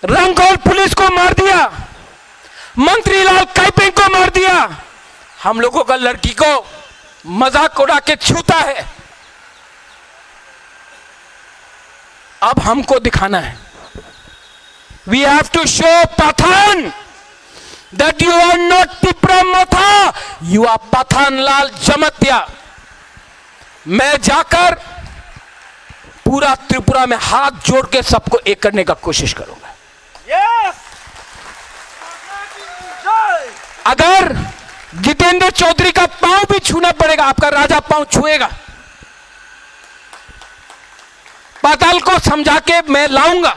रंगौल पुलिस को मार दिया, मंत्री लाल काइपिंग को मार दिया, हम लोगों का लड़की को मजाक उड़ा के छूता है। अब हमको दिखाना है, we have to show Pathan that you are not Tripura Motha, you are Pathan Lal Jamatia. मैं जाकर पूरा त्रिपुरा में हाथ जोड़ के सबको एक करने का कोशिश करूंगा। अगर जितेंद्र चौधरी का पांव भी छूना पड़ेगा, आपका राजा पांव छुएगा, पाताल को समझा के मैं लाऊंगा।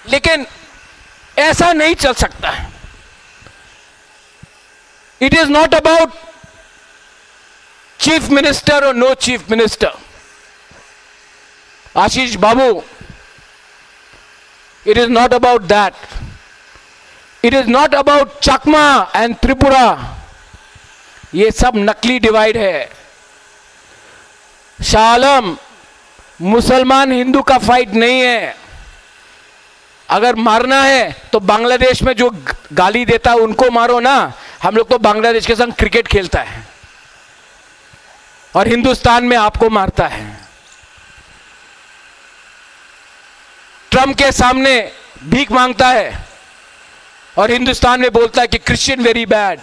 लेकिन ऐसा नहीं चल सकता है। It is not about chief minister और no chief minister. Ashish babu, it is not about that. It is not about Chakma and Tripura. ये सब नकली डिवाइड है। शाह आलम, मुसलमान हिंदू का फाइट नहीं है। अगर मारना है तो बांग्लादेश में जो गाली देता है उनको मारो ना। हम लोग तो बांग्लादेश के संग क्रिकेट खेलता है और हिंदुस्तान में आपको मारता है। ट्रम्प के सामने भीख मांगता है और हिंदुस्तान में बोलता है कि क्रिश्चियन वेरी बैड।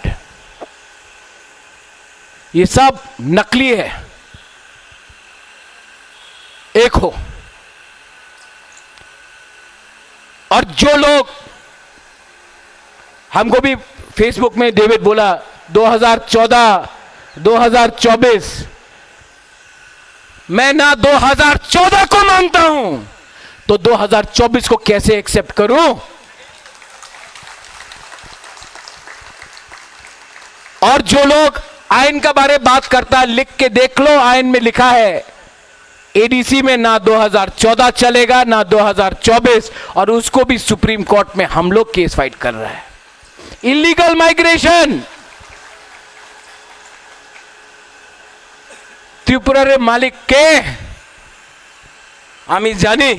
ये सब नकली है। एक हो। और जो लोग हमको भी फेसबुक में डेविड बोला 2014 2024, मैं ना 2014 को मानता हूं तो 2024 को कैसे एक्सेप्ट करूं। और जो लोग आयन का बारे बात करता है, लिख के देख लो, आयन में लिखा है एडीसी में ना 2014 चलेगा ना 2024, और उसको भी सुप्रीम कोर्ट में हम लोग केस फाइट कर रहा है। इलीगल माइग्रेशन, त्रिपुरा रे मालिक के आमी जानी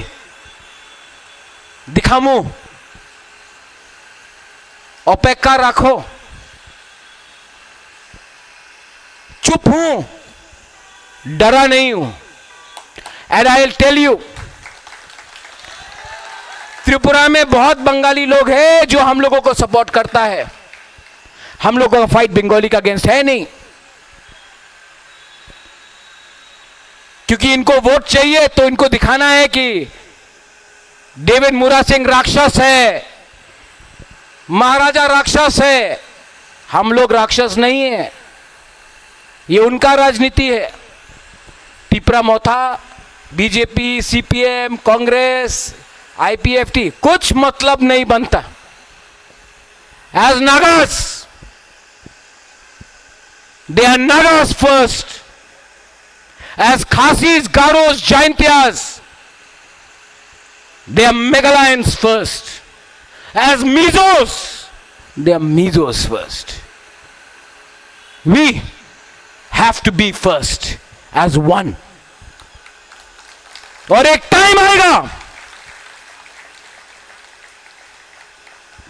दिखामू, अपेक्षा रखो, चुप हूं, डरा नहीं हूं। And I will tell you, Tripura में बहुत बंगाली लोग हैं जो हम लोगों को सपोर्ट करता है। हम लोगों का फाइट बंगाली का अगेंस्ट है नहीं, क्योंकि इनको वोट चाहिए तो इनको दिखाना है कि डेविड मुरा सिंह राक्षस है, महाराजा राक्षस है, हम लोग राक्षस नहीं है, ये उनका राजनीति है। Tipra Motha, BJP, CPM, Congress, IPFT कुछ मतलब नहीं बनता। As Nagas, they are Nagas first. As Khasis, Garos, Jaintias, they are Meghalayans first. As Mizos, they are Mizos first. We have to be first as one. और एक टाइम आएगा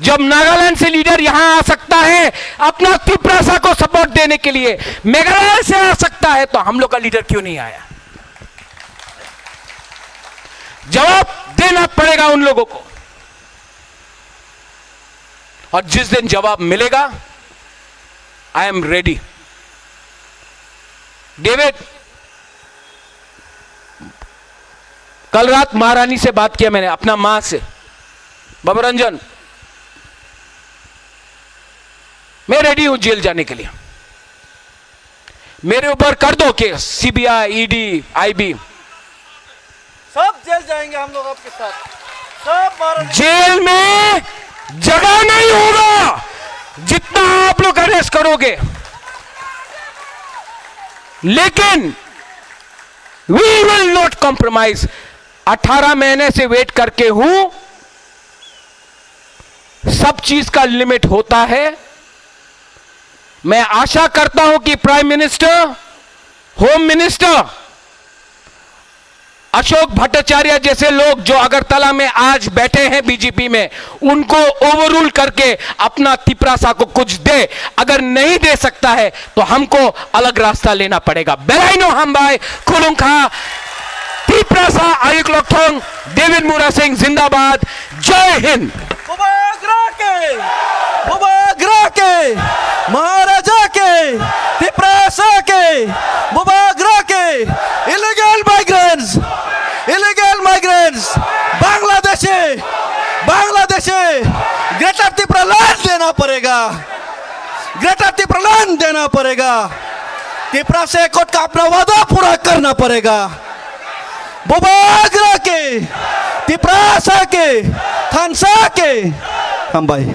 जब नागालैंड से लीडर यहां आ सकता है अपना त्रिपुरा को सपोर्ट देने के लिए, मेघालय से आ सकता है, तो हम लोग का लीडर क्यों नहीं आया? जवाब देना पड़ेगा उन लोगों को। और जिस दिन जवाब मिलेगा, आई एम रेडी। डेविड, कल रात महारानी से बात किया मैंने, अपना मां से, बाबा रंजन, मैं रेडी हूं जेल जाने के लिए, मेरे ऊपर कर दो केस, सीबीआई, ईडी, आईबी, सब जेल जाएंगे हम लोग आपके साथ, सब जेल में जगह नहीं होगा जितना आप लोग अरेस्ट करोगे। लेकिन वी विल नॉट कॉम्प्रोमाइज। 18 महीने से वेट करके हूं, सब चीज का लिमिट होता है। मैं आशा करता हूं कि prime minister, home minister Ashok Bhattacharya जैसे लोग जो अगरतला में आज बैठे हैं बीजेपी में, उनको ओवररूल करके अपना त्रिपुरा को कुछ दे। अगर नहीं दे सकता है तो हमको अलग रास्ता लेना पड़ेगा। बेलाइनो हम भाई खुलुंखा त्रिपुरा आयुक लोकथोंग, डेविड मुरा सिंह जिंदाबाद, जय हिंद। बुबाग्रा के महाराजा के त्रिपुरा के बुबाग्रा के इलीगल माइग्रेंट्स बांग्लादेशे ग्रेटर त्रिपुरालैंड देना पड़ेगा। त्रिपुरा से कोर्ट का अपना वादा पूरा करना पड़ेगा। बुबाग्रा के त्रिपुरा के थानसा के हम भाई